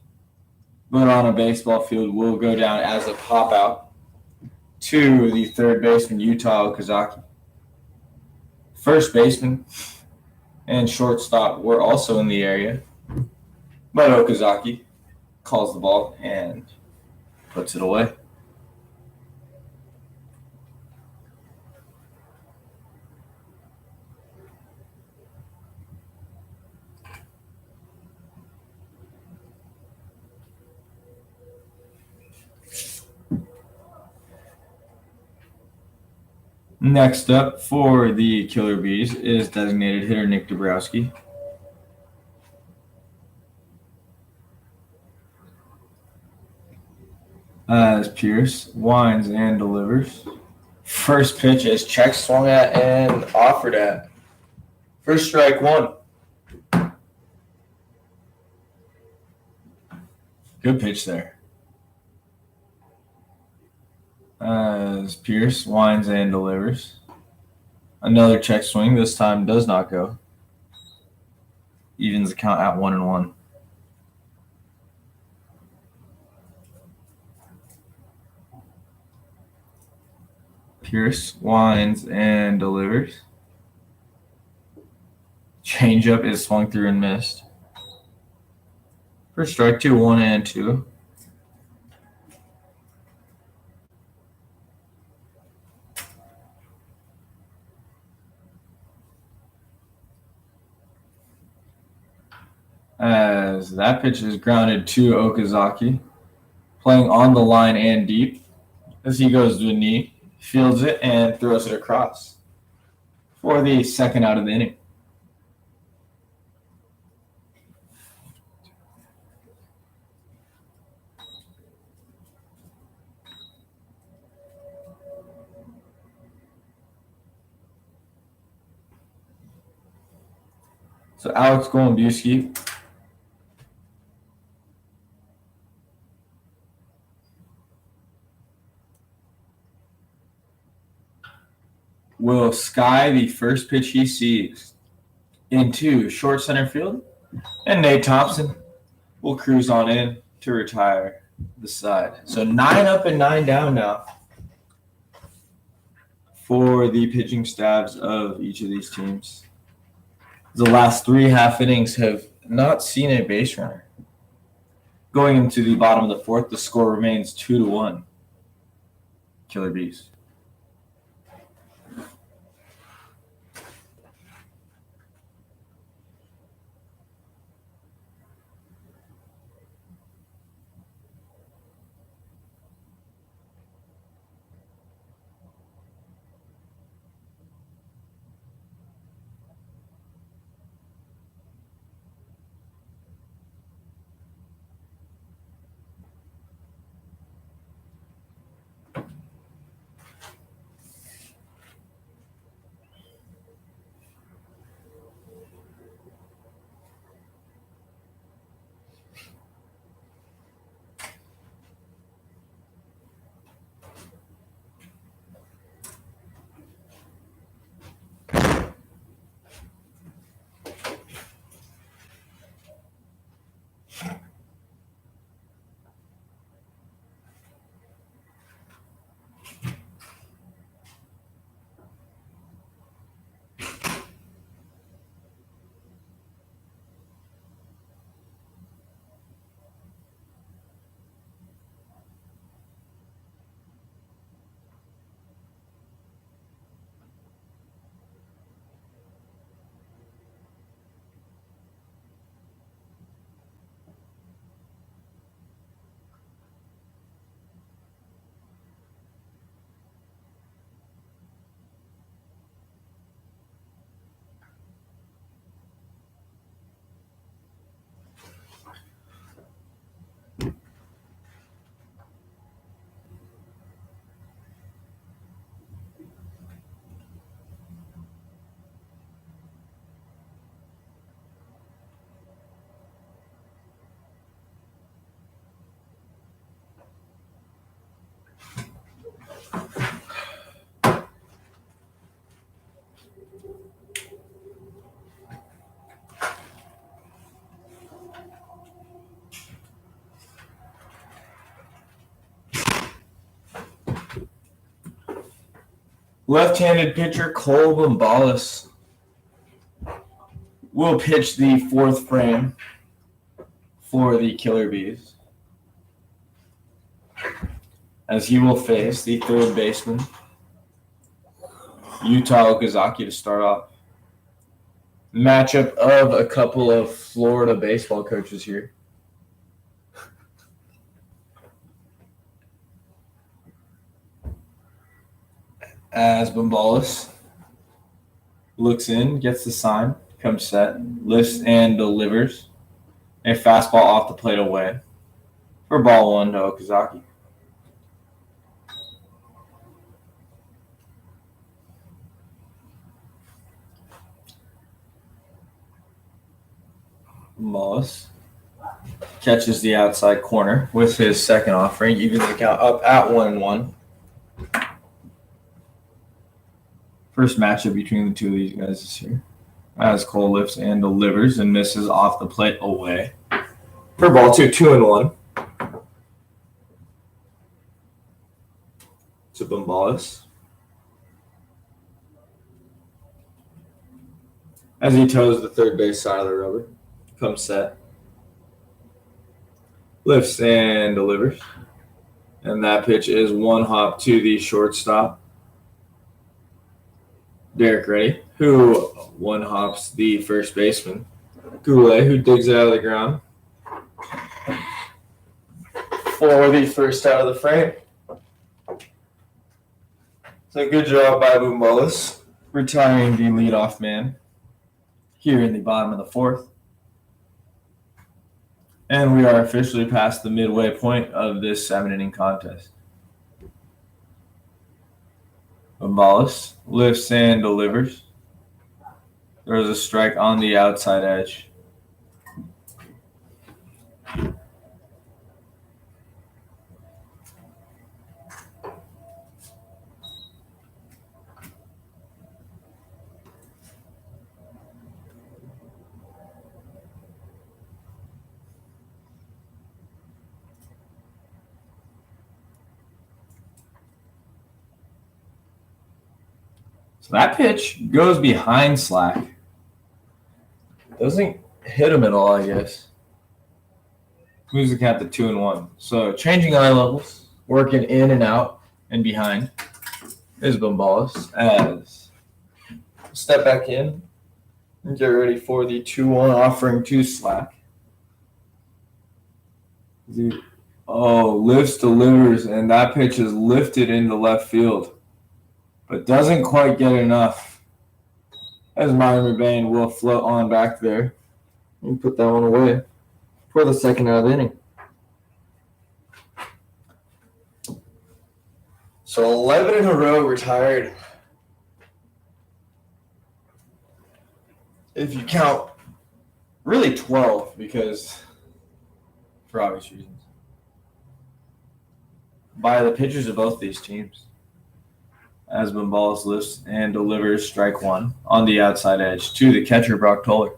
but on a baseball field will go down as a pop out to the third baseman, Utah Okazaki. First baseman and shortstop were also in the area, but Okazaki calls the ball and puts it away. Next up for the Killer Bees is designated hitter Nick Dabrowski. As Pierce winds and delivers. First pitch is check, swung at, and offered at. First strike one. Good pitch there. As Pierce winds and delivers. Another check swing, this time does not go. Evens the count at 1-1. Pierce winds and delivers. Changeup is swung through and missed. First strike, 2, 1-2. As that pitch is grounded to Okazaki, playing on the line and deep. As he goes to a knee, fields it, and throws it across for the second out of the inning. So Alex Golombuski will sky the first pitch he sees into short center field, and Nate Thompson will cruise on in to retire the side. So 9 up and 9 down now for the pitching staffs of each of these teams. The last 3 half innings have not seen a base runner. Going into the bottom of the fourth, the score remains 2-1. Killer Bees. Left-handed pitcher Cole B'S will pitch the fourth frame for the Killer Bees, as he will face the third baseman, Utah Okazaki, to start off. Matchup of a couple of Florida baseball coaches here. As B'S looks in, gets the sign, comes set, lifts and delivers a fastball off the plate away for ball one to Okazaki. B'S catches the outside corner with his second offering, even the count up at 1-1. First matchup between the two of these guys this year. As Cole lifts and delivers and misses off the plate away for ball two, 2-1. To B'S. As he toes the third base side of the rubber, comes set, lifts and delivers, and that pitch is one hop to the shortstop, Derek Reddy, who one hops the first baseman, Goulet, who digs it out of the ground for the first out of the frame. So good job by B'S, retiring the leadoff man here in the bottom of the fourth. And we are officially past the midway point of this 7-inning contest. B'S lifts and delivers. There's a strike on the outside edge. So that pitch goes behind Slack. Doesn't hit him at all, I guess. Moves the count to 2-1. So changing eye levels, working in and out and behind is B'S as step back in and get ready for the 2-1 offering to Slack. Lifts, delivers, and that pitch is lifted into left field, but doesn't quite get enough, as Myron Bain will float on back there and put that one away for the second out of the inning. So 11 in a row retired. If you count, really 12, because for obvious reasons, by the pitchers of both these teams. As B'S lifts and delivers strike one on the outside edge to the catcher, Brock Toller.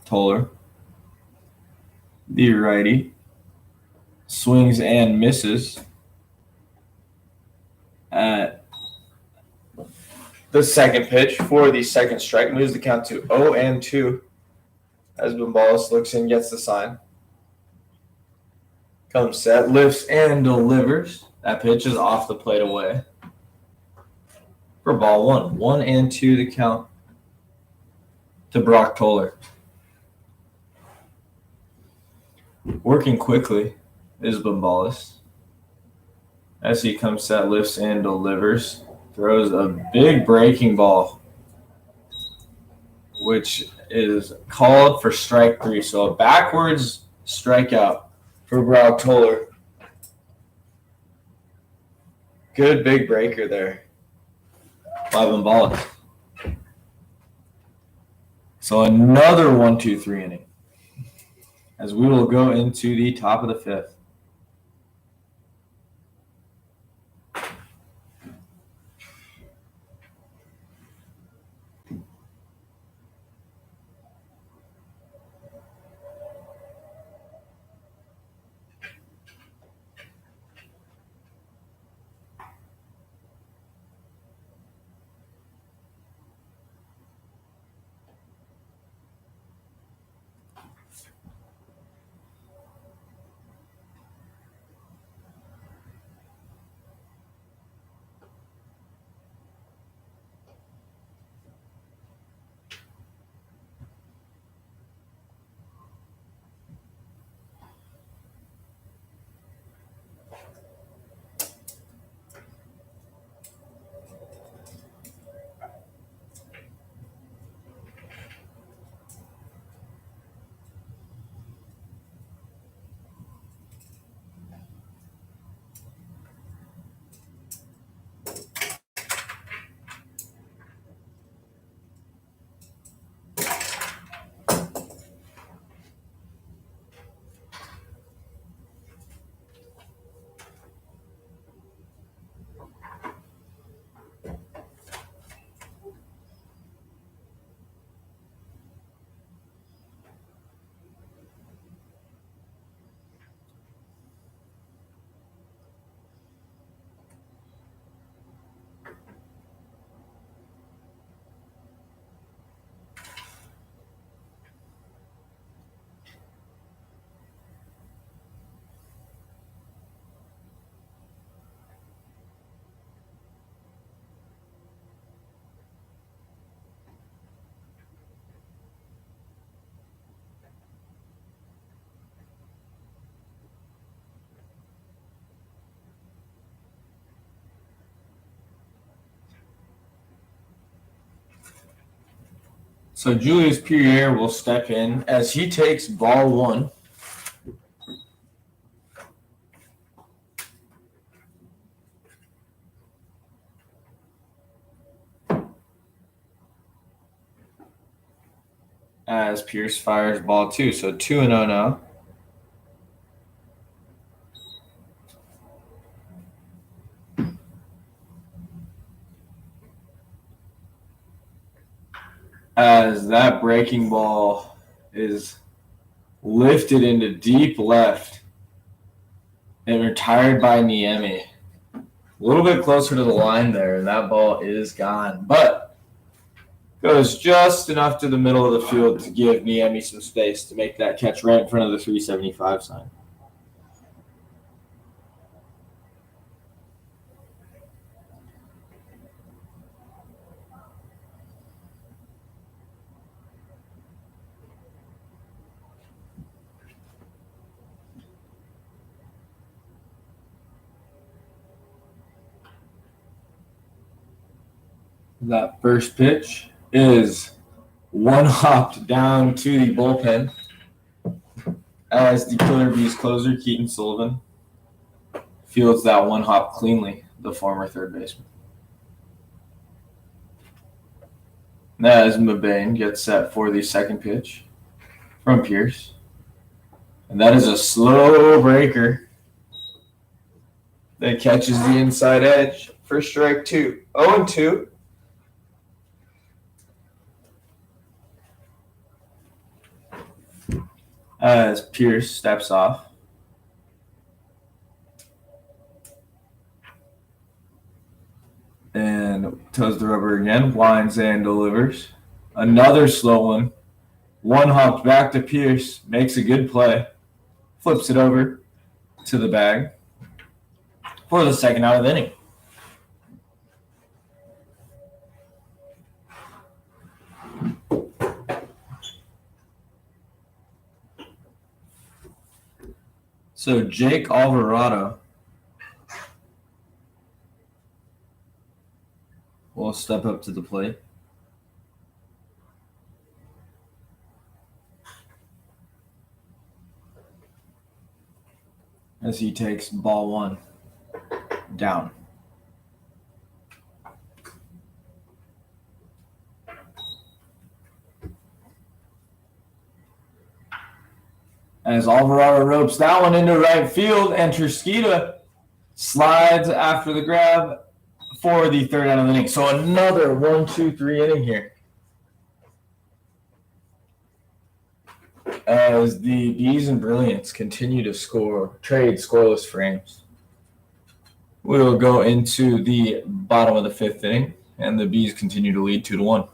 Toller, the righty, swings and misses at the second pitch for the second strike. Moves the count to 0-2 as B'S looks in, gets the sign. Comes set, lifts and delivers. That pitch is off the plate away for ball one. 1-2 the count to Brock Toller. Working quickly is B'S as he comes set, lifts and delivers. Throws a big breaking ball, which is called for strike three. So a backwards strikeout for Brock Toller. Good big breaker there by B'S. So another 1-2-3 inning as we will go into the top of the fifth. So Julius Pierre will step in as he takes ball one. As Pierce fires ball two. So 2-0 now. As that breaking ball is lifted into deep left and retired by Niemi. A little bit closer to the line there, and that ball is gone. But goes just enough to the middle of the field to give Niemi some space to make that catch right in front of the 375 sign. That first pitch is one hopped down to the bullpen as the Killer Bees closer, Keaton Sullivan, fields that one hop cleanly, the former third baseman. As Mabane gets set for the second pitch from Pierce. And that is a slow breaker that catches the inside edge for strike two. 0-2. As Pierce steps off. And toes the rubber again, winds and delivers. Another slow one. One hopped back to Pierce, makes a good play, flips it over to the bag for the second out of the inning. So Jake Alvarado will step up to the plate. As he takes ball one down. As Alvarado ropes that one into right field, and Trusquita slides after the grab for the third out of the inning. So another 1-2-3 inning here. As the B'S Brilliance continue to trade scoreless frames. We'll go into the bottom of the fifth inning, and the B's continue to lead 2-1.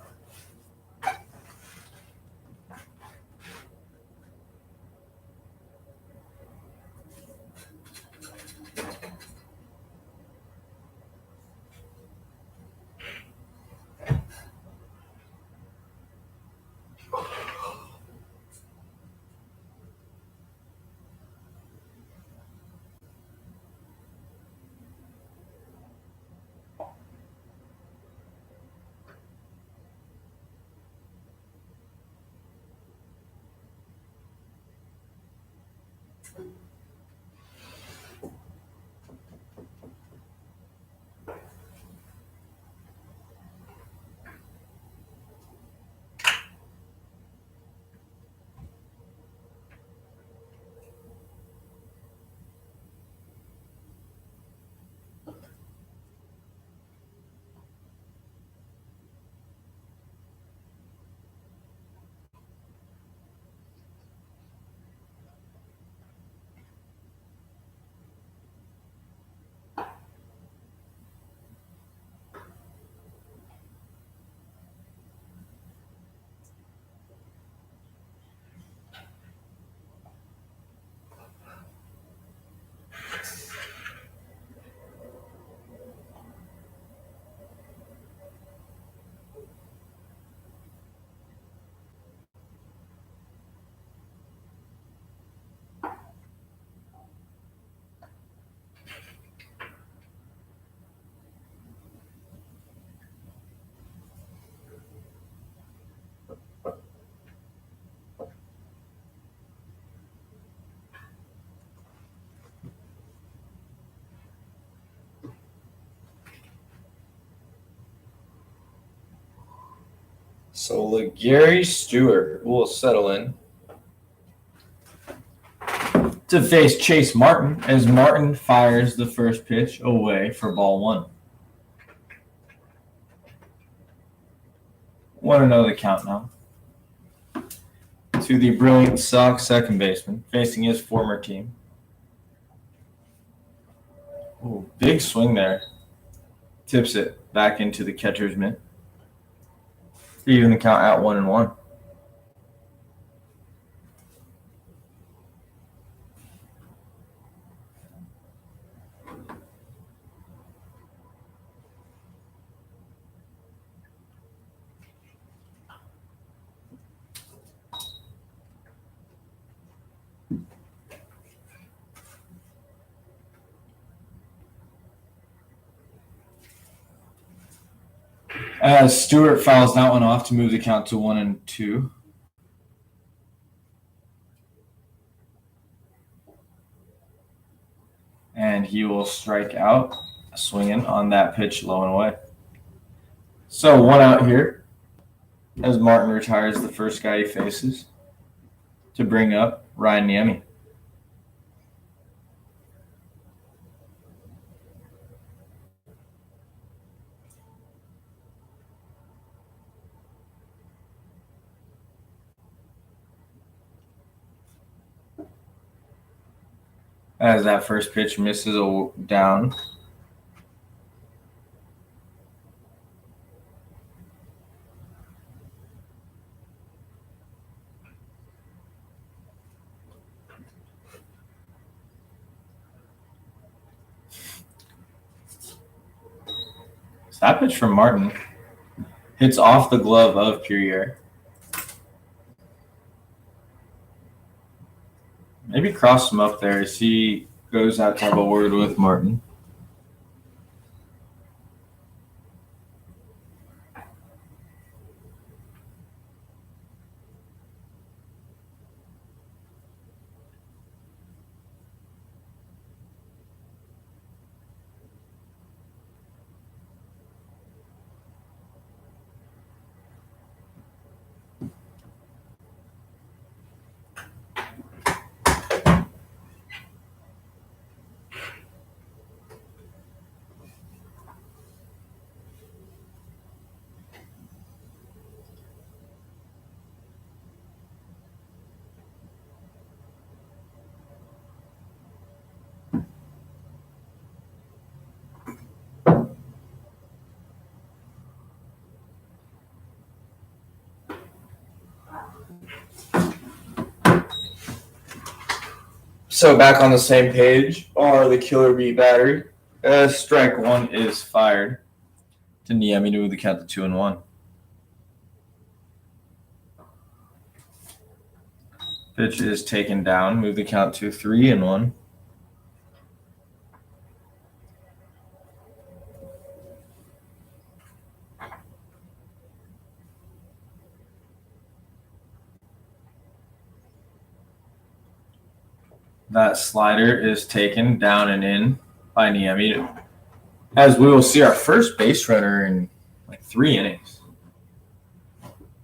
So Gary Stewart will settle in to face Chase Martin as Martin fires the first pitch away for ball 1. 1-0 the count now. To the Brilliance Sox second baseman facing his former team. Ooh, big swing there. Tips it back into the catcher's mitt. Even the count at 1-1. As Stewart fouls that one off to move the count to 1-2. And he will strike out, swinging on that pitch low and away. So 1 out here as Martin retires the first guy he faces to bring up Ryan Niemi. As that first pitch misses down. So that pitch from Martin hits off the glove of Puryear. Maybe cross him up there as he goes out to have a word with Martin. So back on the same page are the Killer Bee battery. Strike 1 is fired to Niemi to move the count to 2-1. Pitch is taken down, move the count to 3-1. That slider is taken down and in by Niemi, as we will see our first base runner in like 3 innings.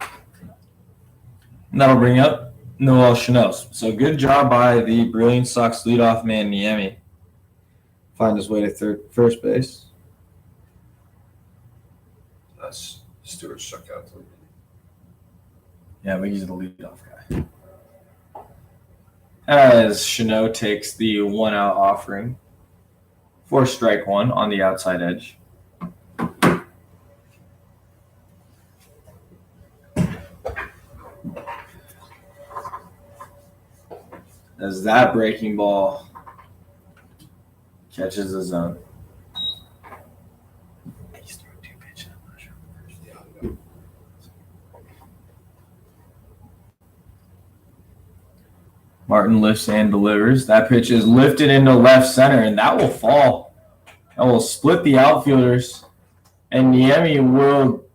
And that'll bring up Noel Chanel. So good job by the Brilliance Sox leadoff man Niemi. Find his way to first base. That's Stewart struck out. Yeah, but he's the leadoff guy. As Chanel takes the 1 out offering for strike 1 on the outside edge. As that breaking ball catches the zone. Martin lifts and delivers. That pitch is lifted into left center, and that will fall. That will split the outfielders. And Niemi will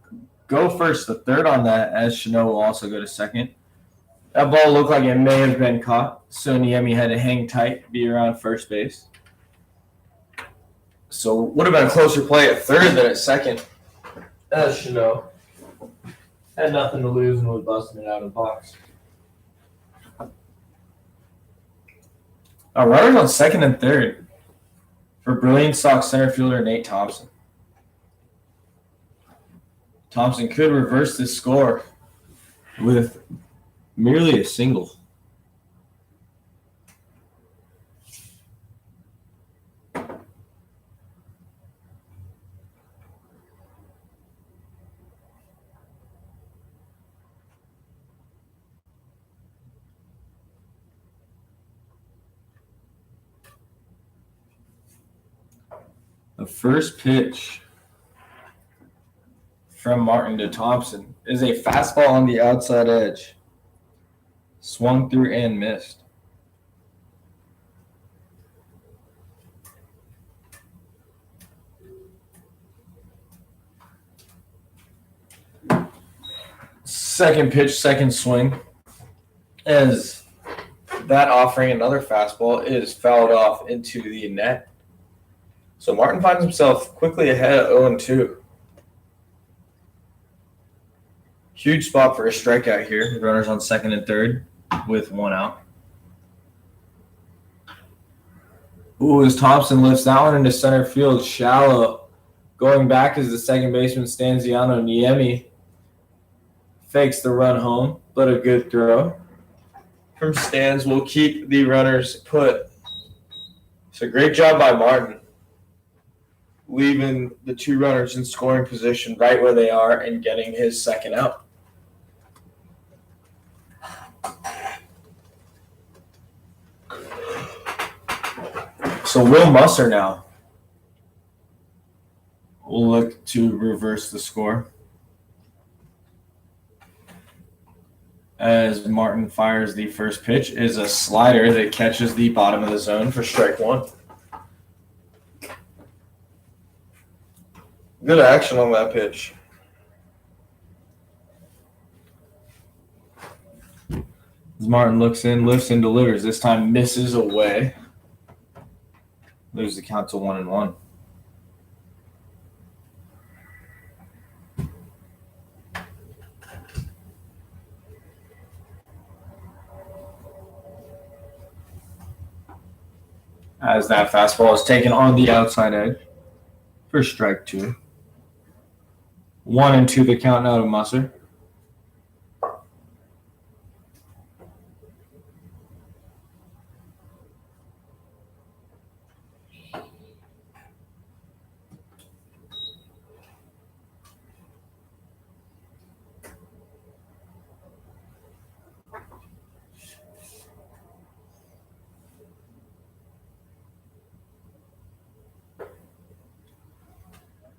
go first to third on that, as Chanel will also go to second. That ball looked like it may have been caught, so Niemi had to hang tight, be around first base. So would have been a closer play at third than at second, as Chanel Had nothing to lose and was busting it out of the box. Runners on second and third for Brilliant Sox center fielder Nate Thompson. Thompson could reverse this score with merely a single. The first pitch from Martin to Thompson is a fastball on the outside edge. Swung through and missed. Second pitch, second swing. As that offering another fastball is fouled off into the net. So Martin finds himself quickly ahead at 0-2. Huge spot for a strikeout here. Runners on second and third with one out. Ooh, as Thompson lifts that one into center field, shallow. Going back is the second baseman, Stanziano Niemi. Fakes the run home, but a good throw from Stans will keep the runners put. So great job by Martin, leaving the two runners in scoring position right where they are and getting his second out. So Will Musser now will look to reverse the score as Martin fires the first pitch is a slider that catches the bottom of the zone for strike one. Good action on that pitch. As Martin looks in, lifts and delivers. This time misses away. Leaves the count to 1-1. As that fastball is taken on the outside edge for strike two. 1-2 the count now to Musser.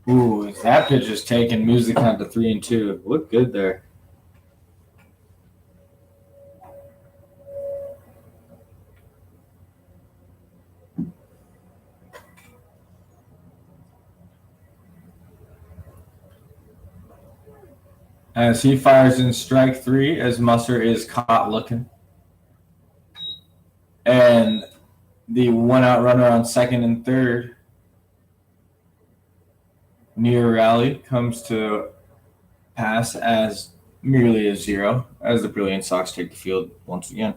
Ooh, if that pitch is taken, moves the count to 3-2. Look good there. As he fires in strike three, as Musser is caught looking. And the one-out runner on second and third near rally comes to pass as merely a 0 as the Brilliant Sox take the field once again.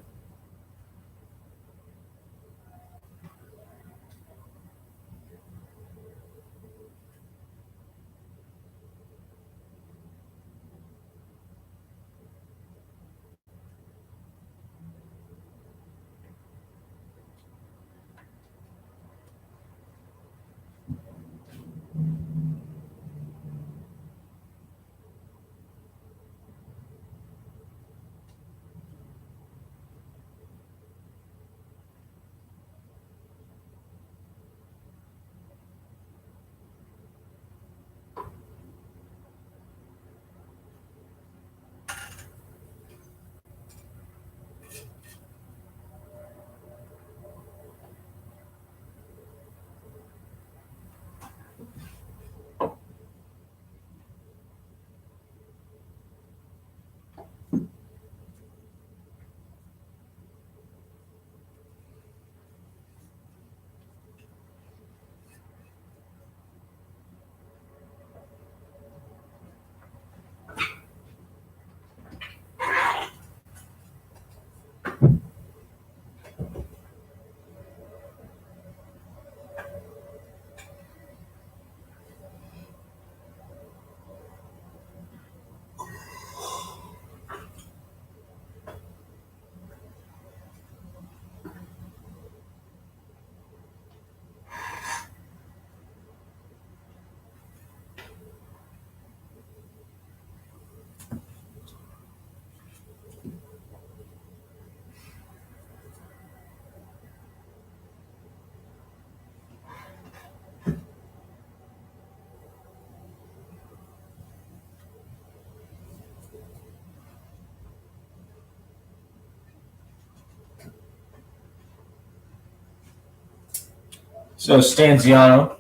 So Stanziano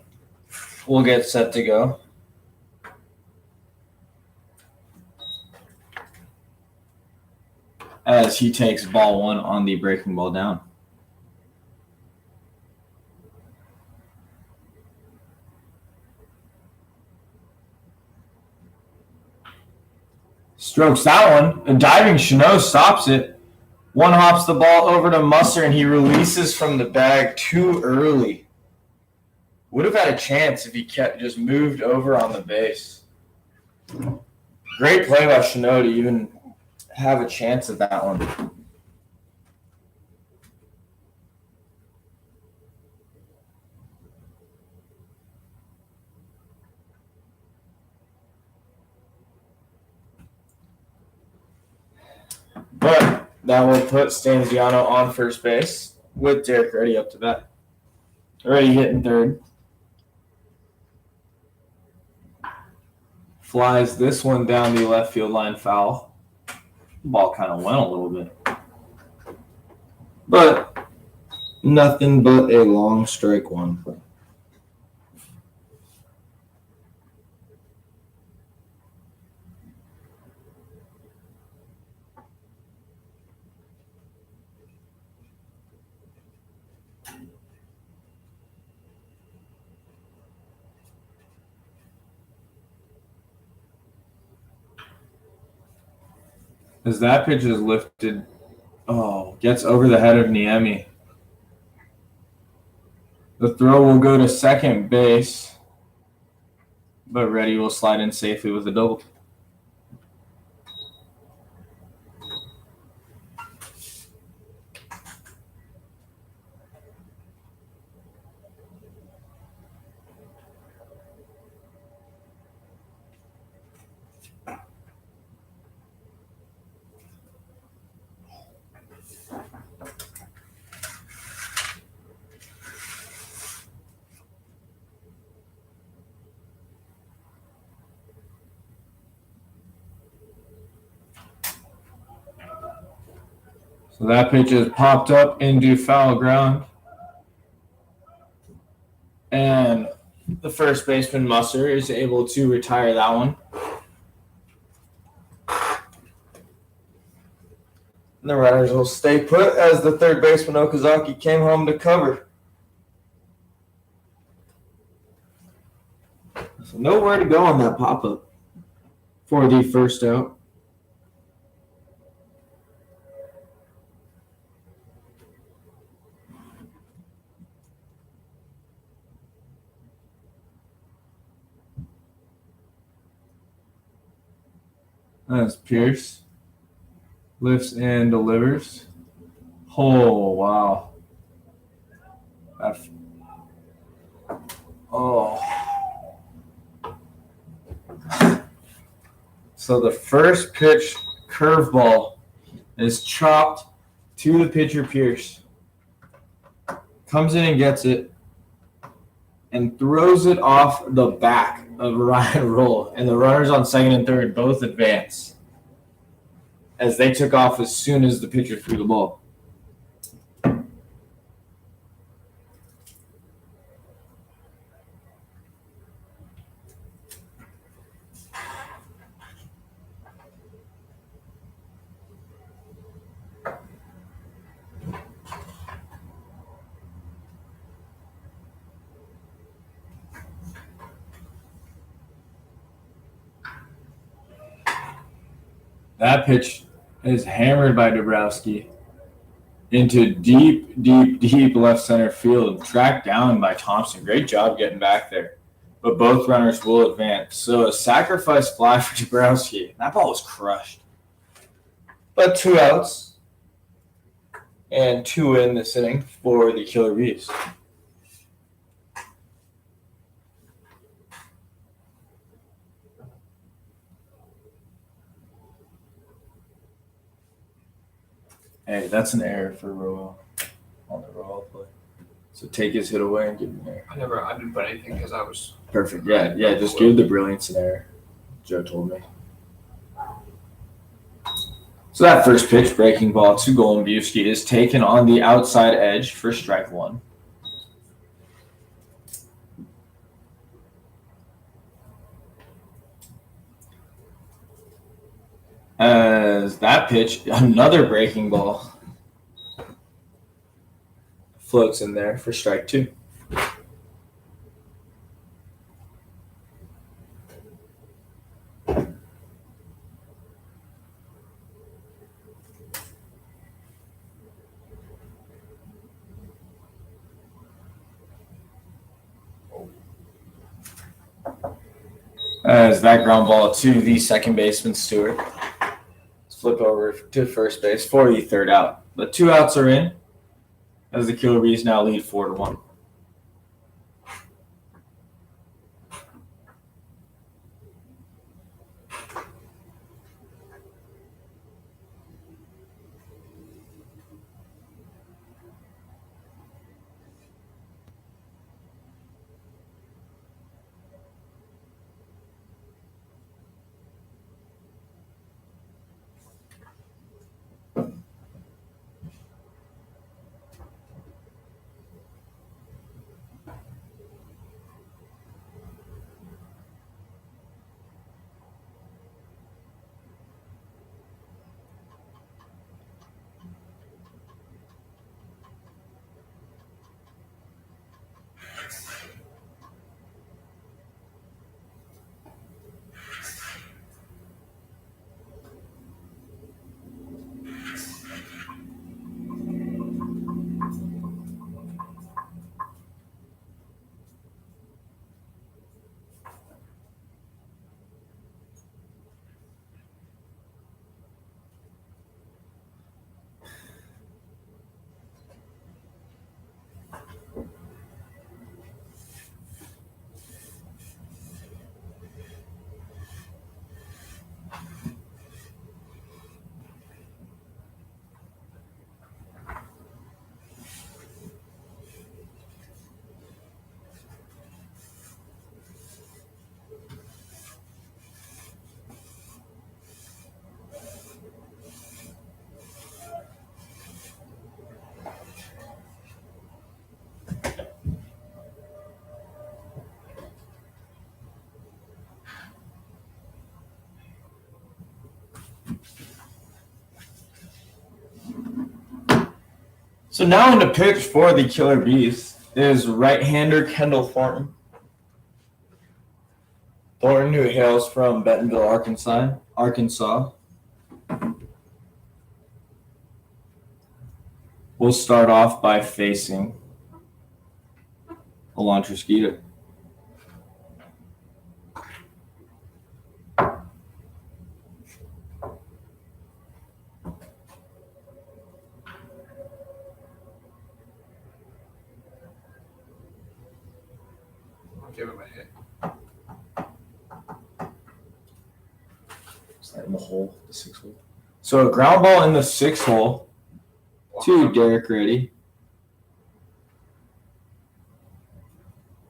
will get set to go. As he takes ball one on the breaking ball down. Strokes that one. A diving Chenot stops it. One hops the ball over to Musser, and he releases from the bag too early. Would have had a chance if he kept just moved over on the base. Great play by Chenot to even have a chance at that one. But that will put Stanziano on first base with Derek Reddy up to bat. Already hitting third. Flies this one down the left field line foul. Ball kind of went a little bit. But nothing but a long strike one. As that pitch is lifted, gets over the head of Niemi. The throw will go to second base, but Reddy will slide in safely with a double. So that pitch is popped up into foul ground. And the first baseman, Musser, is able to retire that one. And the runners will stay put as the third baseman, Okazaki, came home to cover. So nowhere to go on that pop-up for the first out. That's Pierce. Lifts and delivers. Oh, wow. So the first pitch curveball is chopped to the pitcher, Pierce. Comes in and gets it and throws it off the back of Ryan Roll. And the runners on second and third both advance as they took off as soon as the pitcher threw the ball. That pitch is hammered by Dabrowski into deep left center field, tracked down by Thompson. Great job getting back there. But both runners will advance. So a sacrifice fly for Dabrowski. That ball was crushed. But 2 outs and 2 in this inning for the Killer B's. Hey, that's an error for Roel on the Roel play. So take his hit away and give him an error. I didn't put anything because I was perfect. Yeah. Just give the Brilliance an error. Joe told me. So that first pitch, breaking ball to Goldenbuski, is taken on the outside edge for strike one. As that pitch, another breaking ball floats in there for strike 2. As that ground ball to the second baseman, Stewart. Flip over to first base for the third out. The 2 outs are in as the Killer Bees now lead 4-1. So now in the pitch for the Killer Bees is right-hander Kendall Thornton. Thornton, who hails from Bentonville, Arkansas. We'll start off by facing Elantris Gita. Give him a hit. Is that in the hole, the 6 hole? So a ground ball in the 6 hole to Derek Reddy.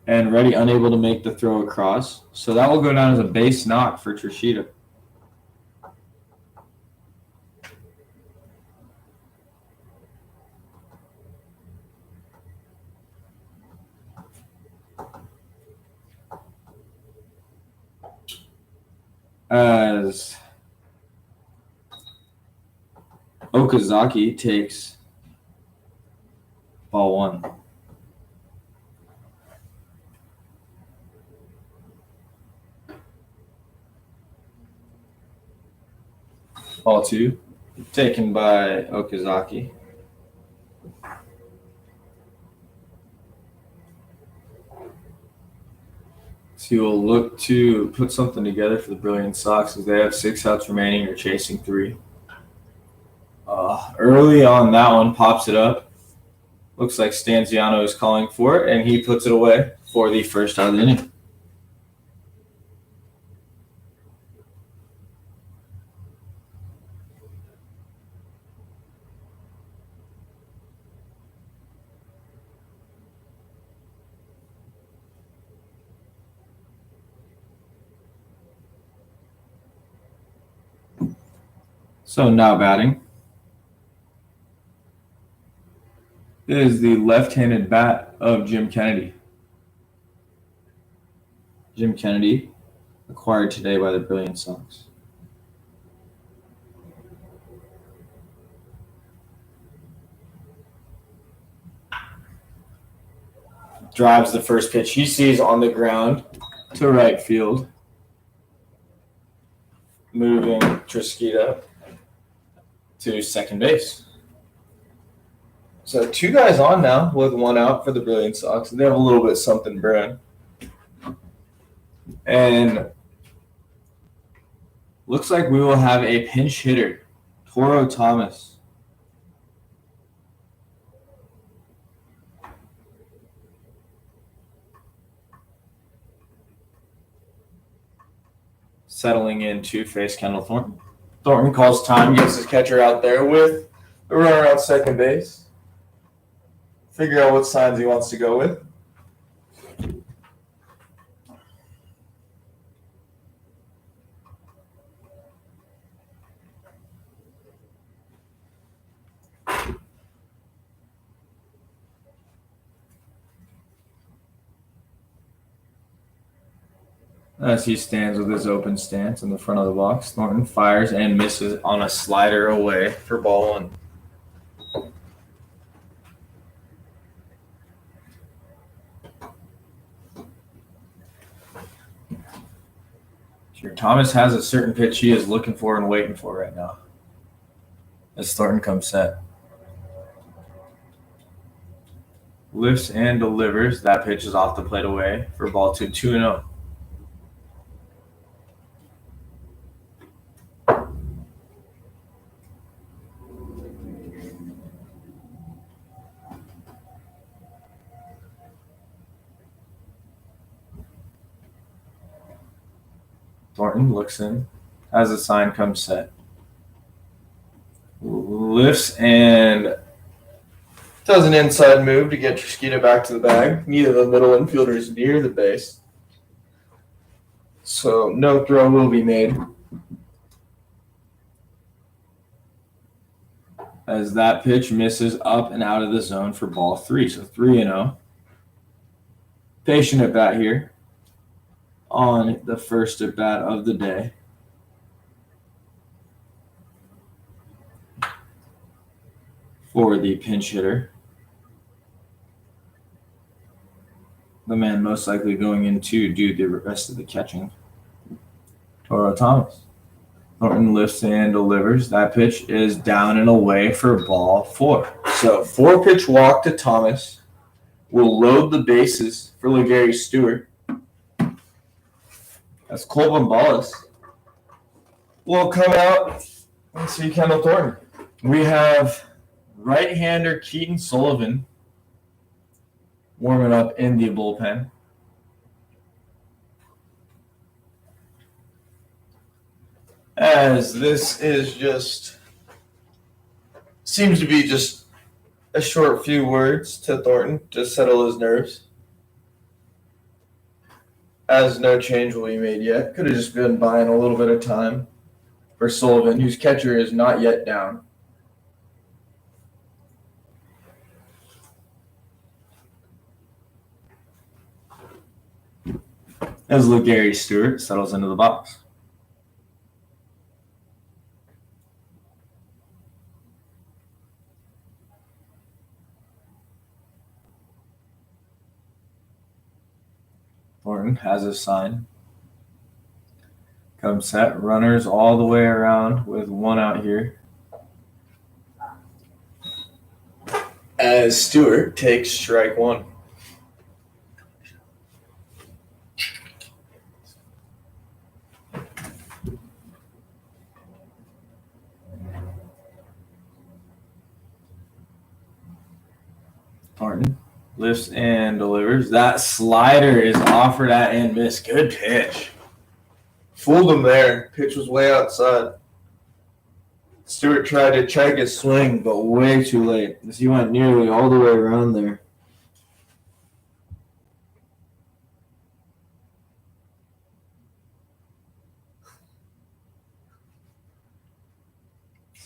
And Reddy unable to make the throw across. So that will go down as a base knock for Trishita. As Okazaki takes ball 1. Ball 2, taken by Okazaki. So you'll look to put something together for the Brilliance Sox as they have 6 outs remaining. You're chasing 3. Early on that one, pops it up. Looks like Stanziano is calling for it, and he puts it away for the first out of the inning. So now batting is the left-handed bat of Jim Kennedy. Jim Kennedy, acquired today by the Brilliance Sox. drives the first pitch he sees on the ground to right field. Moving Trisquita to second base. So 2 guys on now with 1 out for the Brilliance Sox. They have a little bit something brewing. And looks like we will have a pinch hitter, Toro Thomas. Settling in to face Kendall Thornton. Thornton calls time, gets his catcher out there with the runner on second base. Figure out what signs he wants to go with. As he stands with his open stance in the front of the box, Thornton fires and misses on a slider away for ball 1. Sure, Thomas has a certain pitch he is looking for and waiting for right now. As Thornton comes set. Lifts and delivers. That pitch is off the plate away for ball 2, 2-0. Thornton looks in as the sign comes set. Lifts and does an inside move to get Trisquita back to the bag. Neither of the middle infielders near the base. So no throw will be made. As that pitch misses up and out of the zone for ball 3. So 3-0. Patient at bat here on the first at bat of the day. For the pinch hitter. The man most likely going in to do the rest of the catching. Toro Thomas. Thornton lifts and delivers. That pitch is down and away for ball 4. So 4-pitch walk to Thomas. Will load the bases for LeGarry Stewart. As Colvin Ballas will come out and see Kendall Thornton. We have right-hander Keaton Sullivan warming up in the bullpen. As this is just seems to be just a short few words to Thornton to settle his nerves. As no change will be made yet. Could have just been buying a little bit of time for Sullivan, whose catcher is not yet down. As LeGarry Stewart settles into the box. Thornton has his sign. Comes set. Runners all the way around with 1 out here. As Stewart takes strike 1. Thornton lifts and delivers. That slider is offered at and missed. Good pitch. Fooled him there. Pitch was way outside. Stewart tried to check his swing, but way too late, as he went nearly all the way around there.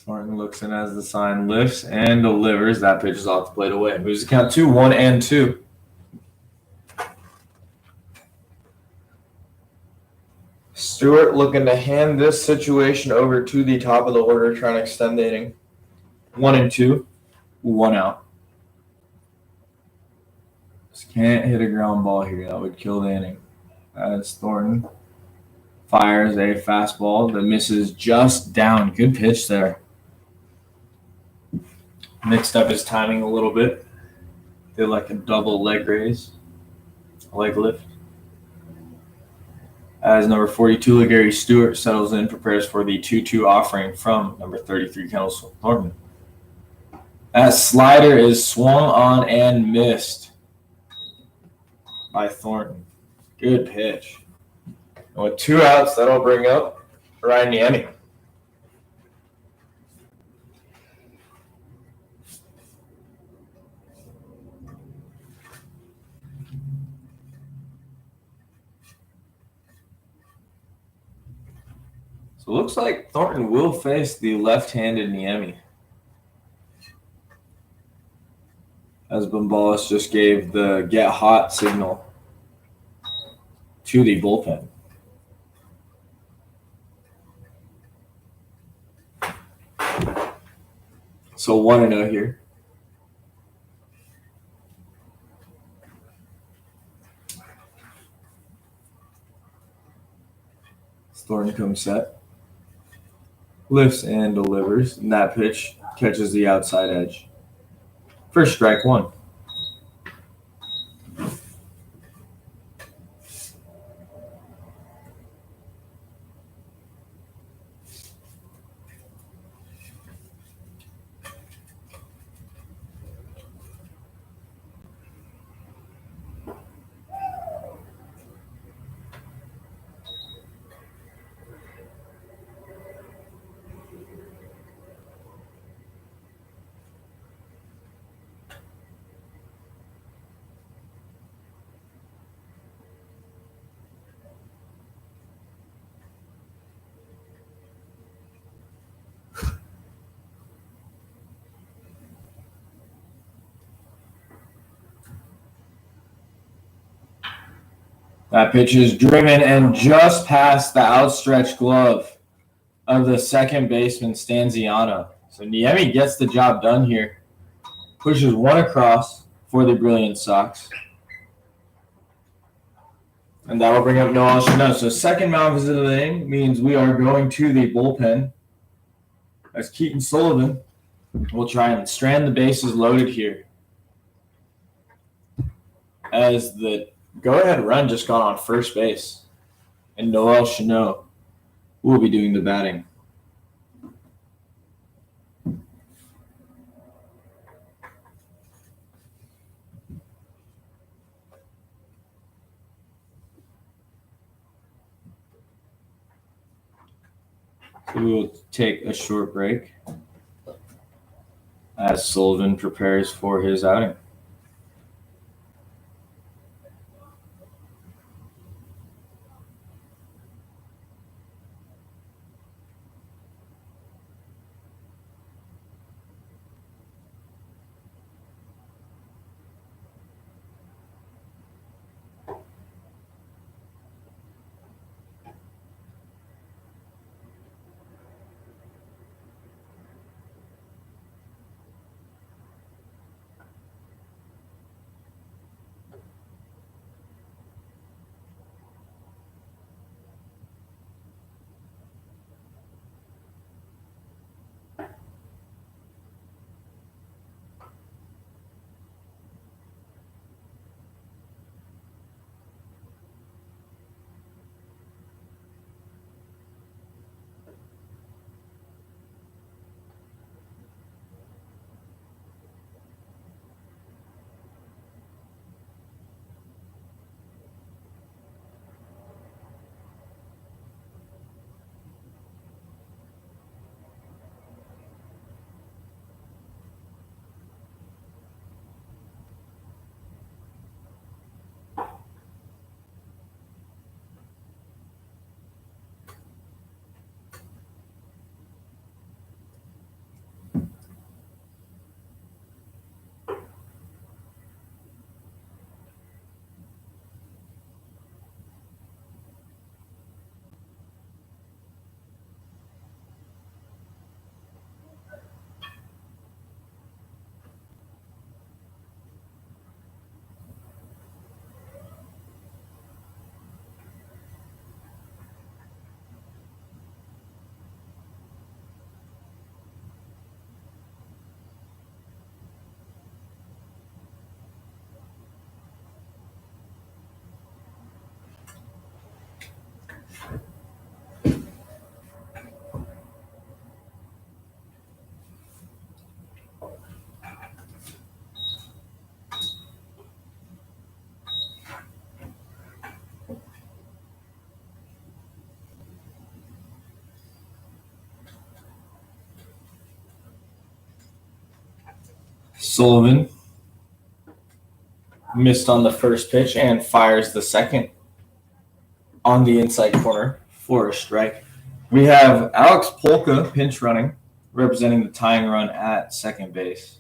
Thornton looks in as the sign lifts and delivers. That pitch is off the plate away. Moves the count 2-1 and 2. Stewart looking to hand this situation over to the top of the order, trying to extend the inning. 1 and 2, 1 out. Just can't hit a ground ball here. That would kill the inning. As Thornton fires a fastball that misses just down. Good pitch there. Mixed up his timing a little bit. Did like a double leg raise, leg lift. As number 42, Gary Stewart settles in, prepares for the 2-2 offering from number 33, Kendall Thornton. That slider is swung on and missed by Thornton. Good pitch. And with 2 outs, that'll bring up Ryan Niemi. So it looks like Thornton will face the left-handed Niemi, as Bumbalis just gave the get hot signal to the bullpen. So 1-0 here. Thornton comes set. Lifts and delivers, and that pitch catches the outside edge. First strike 1. That pitch is driven and just past the outstretched glove of the second baseman, Stanziano. So Niemi gets the job done here. Pushes 1 across for the Brilliance Sox. And that will bring up Noah Chanel. So second mound visit of the inning means we are going to the bullpen, as Keaton Sullivan will try and strand the bases loaded here, as the go-ahead run just got on first base, and Noel Chanel will be doing the batting. So we will take a short break as Sullivan prepares for his outing. Sullivan missed on the first pitch and fires the second on the inside corner for a strike. We have Alex Polka pinch running, representing the tying run at second base,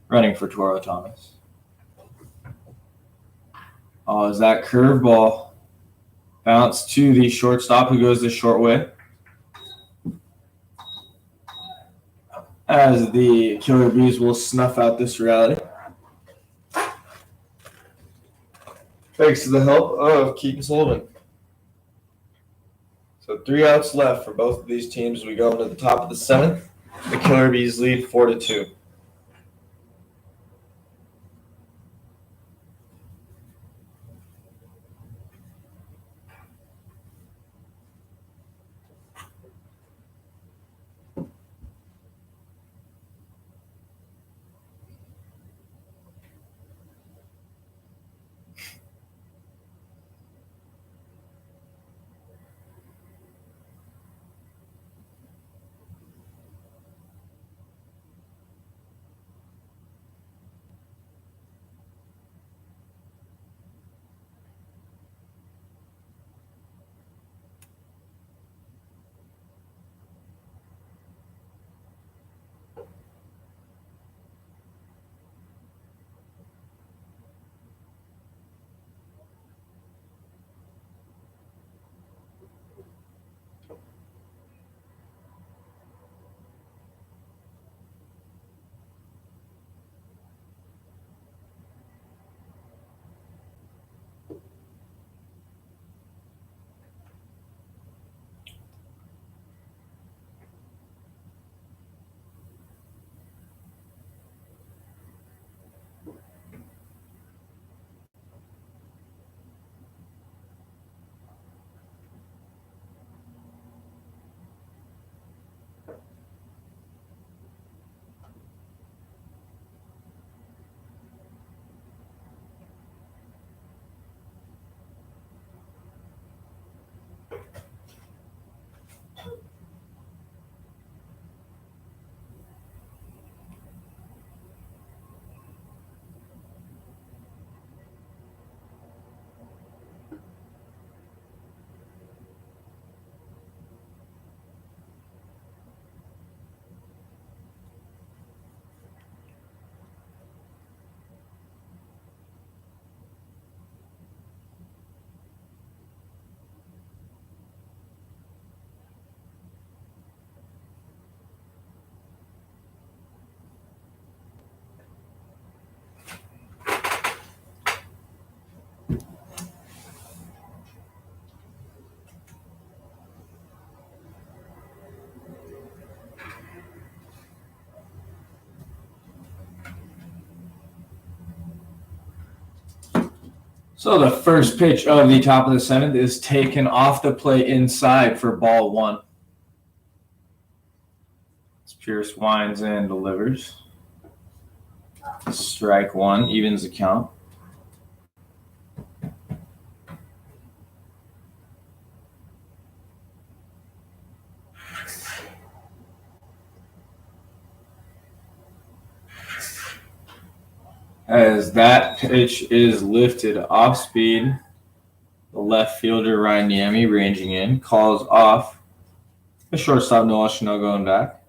running for Toro Thomas. Oh, is that curveball bounce to the shortstop who goes the short way? As the Killer Bees will snuff out this rally. Thanks to the help of Keaton Sullivan. So 3 outs left for both of these teams. We go into the top of the 7th. The Killer Bees lead 4-2. So the first pitch of the top of the 7th is taken off the plate inside for ball 1. Pierce winds and delivers. Strike 1 evens the count. As that pitch is lifted off speed, the left fielder Ryan Niemi ranging in calls off the shortstop Noah Chanel going back.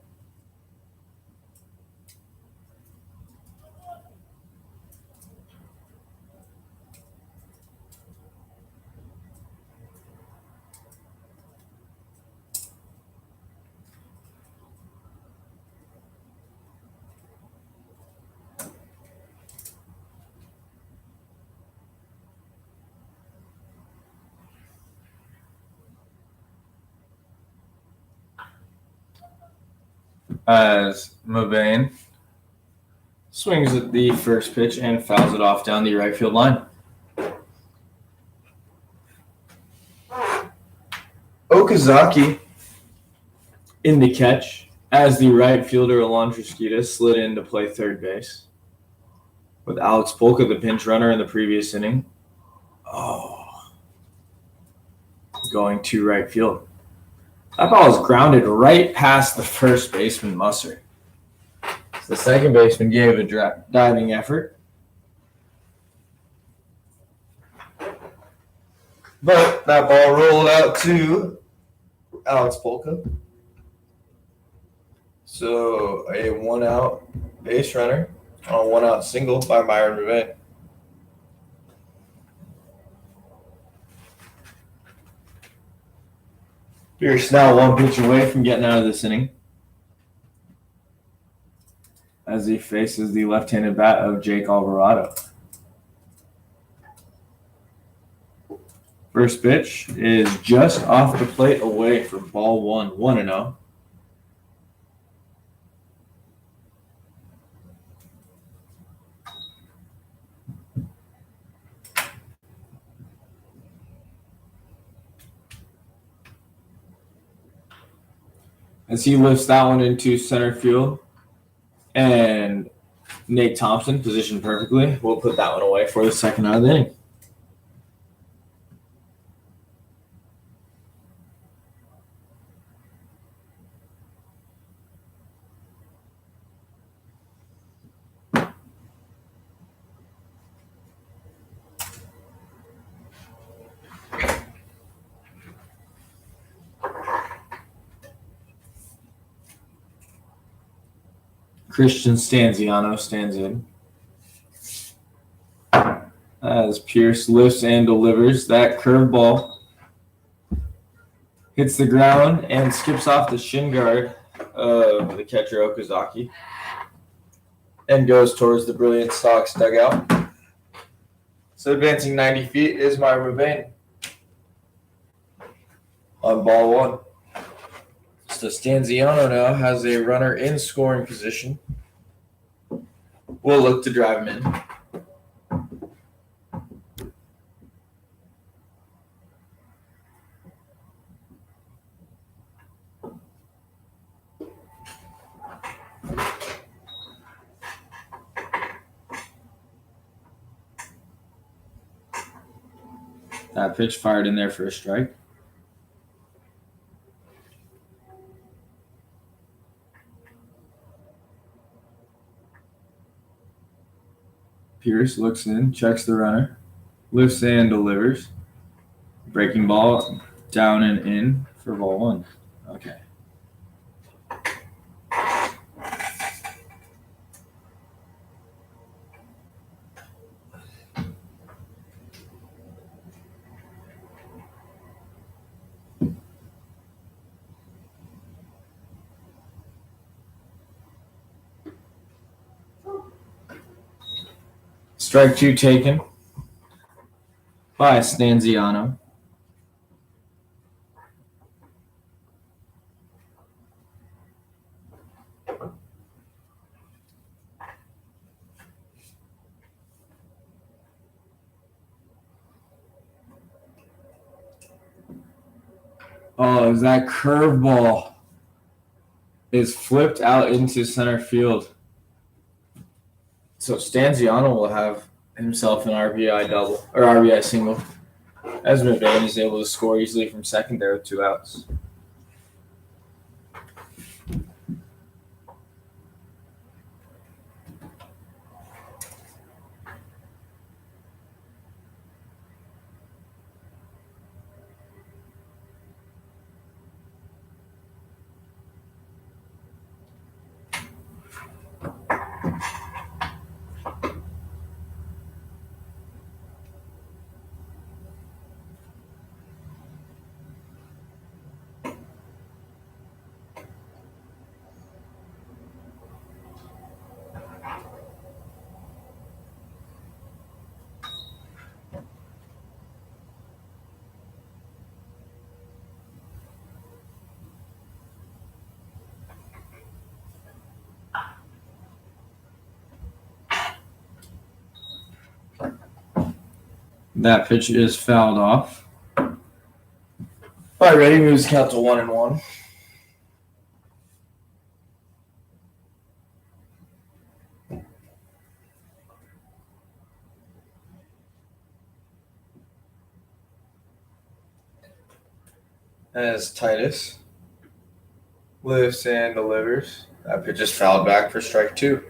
As Mabane swings at the first pitch and fouls it off down the right field line. Okazaki in the catch as the right fielder Alon Trusquita slid in to play third base with Alex Polka, the pinch runner in the previous inning, going to right field. That ball is grounded right past the first baseman, Musser. The second baseman gave a diving effort. But that ball rolled out to Alex Polka. So a 1-out base runner on a 1-out single by Myron Revane. Pierce now 1 pitch away from getting out of this inning as he faces the left-handed bat of Jake Alvarado. First pitch is just off the plate away from ball 1, 1-0. As he lifts that one into center field, and Nate Thompson positioned perfectly. We'll put that one away for the second out of the inning. Christian Stanziano stands in as Pierce lifts and delivers. That curveball hits the ground and skips off the shin guard of the catcher Okazaki and goes towards the Brilliance Sox dugout. So advancing 90 feet is Myron Revane on ball 1. So Stanziano now has a runner in scoring position. We'll look to drive him in. That pitch fired in there for a strike. Pierce looks in, checks the runner, lifts and delivers. Breaking ball down and in for ball 1. Okay. Strike 2 taken by Stanziano. Oh, that curveball is flipped out into center field. So Stanziano will have himself an RBI double or RBI single, as Revane is able to score easily from second there with 2 outs. That pitch is fouled off. By Reddy moves count to 1-1. As Titus lifts and delivers. That pitch is fouled back for strike 2.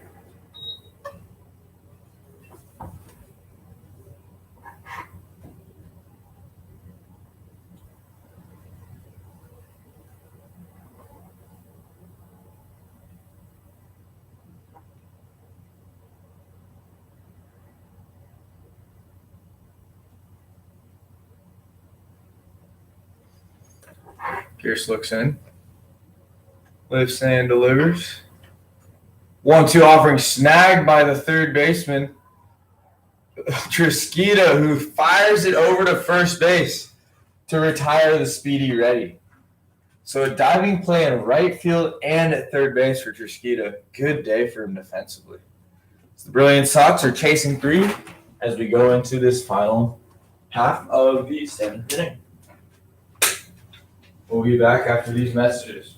Pierce looks in. Lifts and delivers. 1-2 offering snagged by the third baseman. Trisquita, who fires it over to first base to retire the speedy ready. So a diving play in right field and at third base for Trisquita. Good day for him defensively. So the Brilliant Sox are chasing 3 as we go into this final half of the 7th inning. We'll be back after these messages.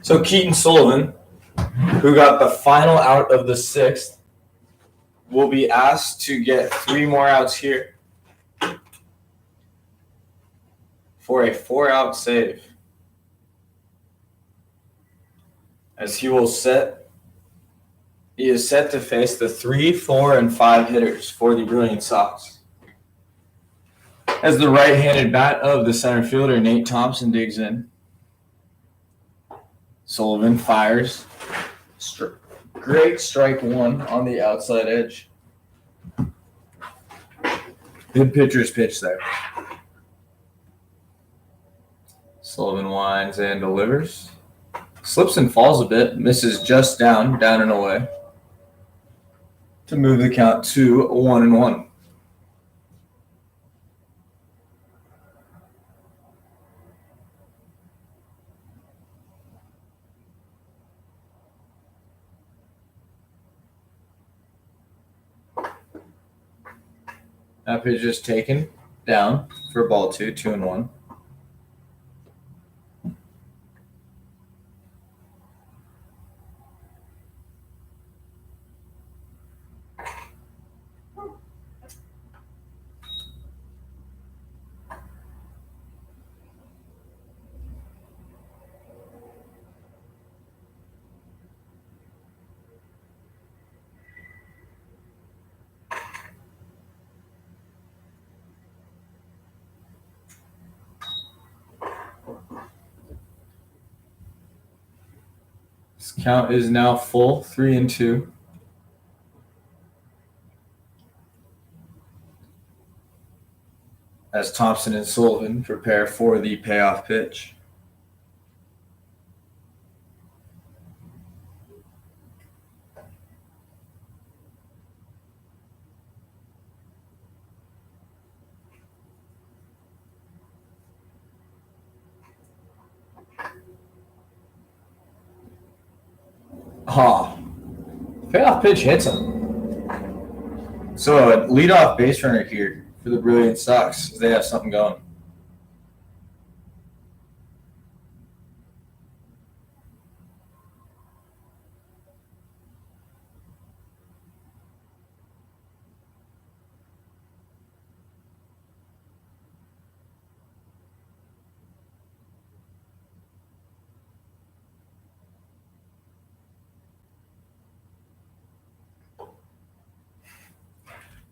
So Keaton Sullivan, who got the final out of the 6th, will be asked to get 3 more outs here for a 4-out save. As he is set to face the 3, 4, and 5 hitters for the Brilliant Sox. As the right-handed bat of the center fielder, Nate Thompson, digs in. Sullivan fires. Great strike 1 on the outside edge. Good pitcher's pitch there. Sullivan winds and delivers. Slips and falls a bit. Misses just down and away. To move the count to 1-1. That pitch is taken down for ball 2, 2-1. This count is now full, 3-2. As Thompson and Sullivan prepare for the payoff pitch. Ha. Payoff pitch hits him. So a leadoff base runner here for the Brilliant Sox. They have something going.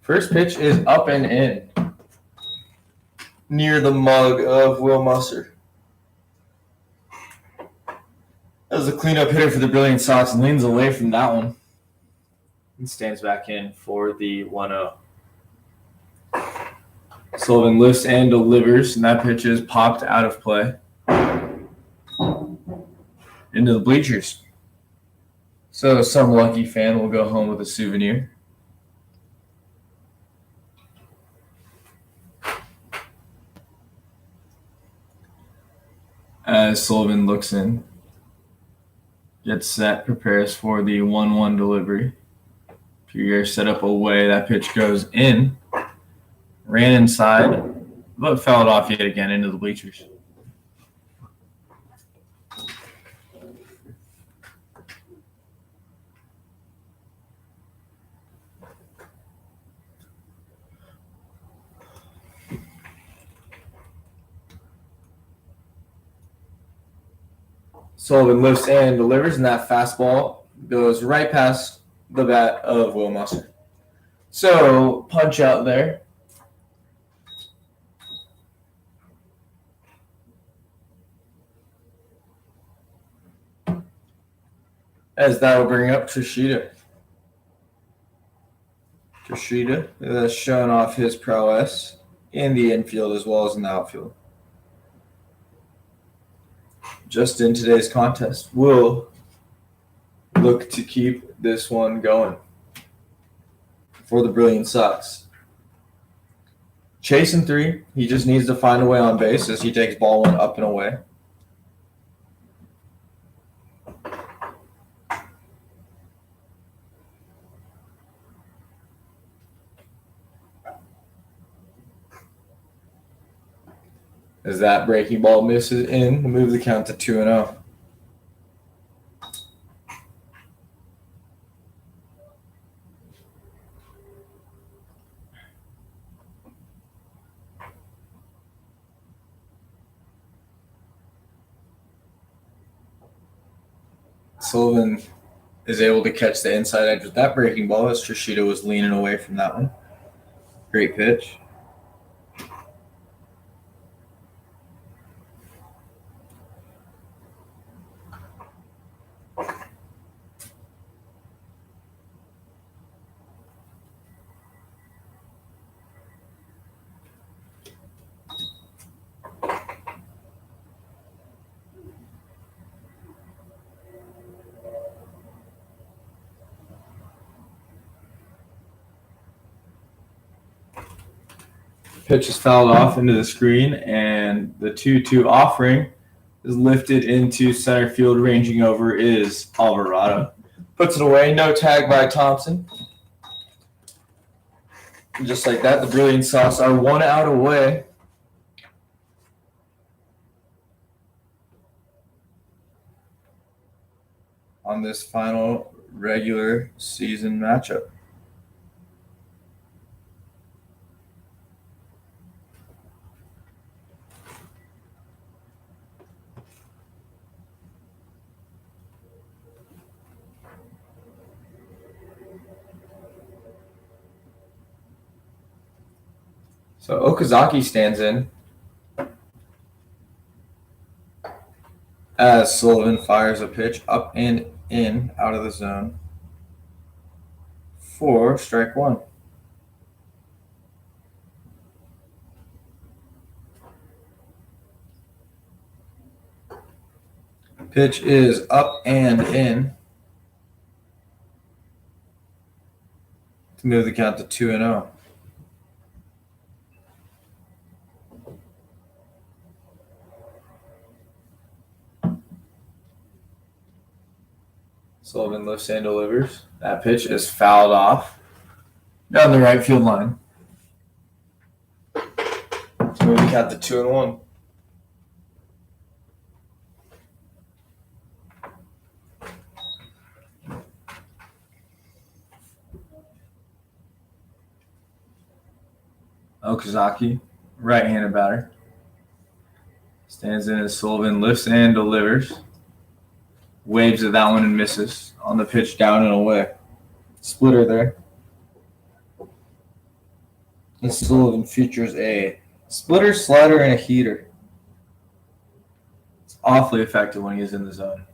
First pitch is up and in. Near the mug of Will Musser. That was a cleanup hitter for the Brilliant Sox and leans away from that one. And stands back in for the 1-0. Sullivan lifts and delivers, and that pitch is popped out of play. Into the bleachers. So some lucky fan will go home with a souvenir. As Sullivan looks in, gets set, prepares for the 1-1 delivery. Pierre set up away. That pitch goes in. Ran inside, but fouled off yet again into the bleachers. Sullivan lifts and delivers, and that fastball goes right past the bat of Will Musser. So, punch out there. As that will bring up Trishita. Trishita has shown off his prowess in the infield as well as in the outfield. Just in today's contest, we'll look to keep this one going for the Brilliant Sox. Chasing 3, he just needs to find a way on base as he takes ball 1 up and away. As that breaking ball misses in, we'll move the count to 2-0. Sullivan is able to catch the inside edge with that breaking ball as Trishita was leaning away from that one. Great pitch. Pitch is fouled off into the screen, and the 2-2 offering is lifted into center field. Ranging over is Alvarado. Puts it away. No tag by Thompson. And just like that, the Brilliant Sox are 1 out away. On this final regular season matchup. So Okazaki stands in as Sullivan fires a pitch up and in out of the zone for strike 1. Pitch is up and in to move the count to 2-0. Sullivan lifts and delivers. That pitch is fouled off down the right field line. So we got the 2-1. Okazaki, right-handed batter. Stands in as Sullivan lifts and delivers. Waves at that one and misses on the pitch down and away. Splitter there. And Sullivan features a splitter, slider, and a heater. It's awfully effective when he is in the zone.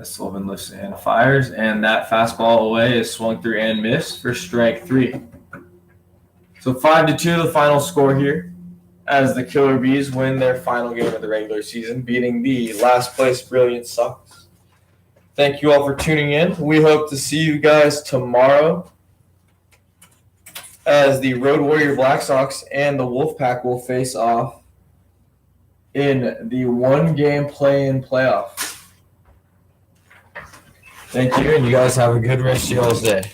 Sullivan lifts and fires, and that fastball away is swung through and missed for strike 3. So 5-2 the final score here, as the Killer Bees win their final game of the regular season, beating the last place Brilliance Sox. Thank you all for tuning in. We hope to see you guys tomorrow as the Road Warrior Black Sox and the Wolfpack will face off in the one-game play-in playoff. Thank you, and you guys have a good rest of y'all's day.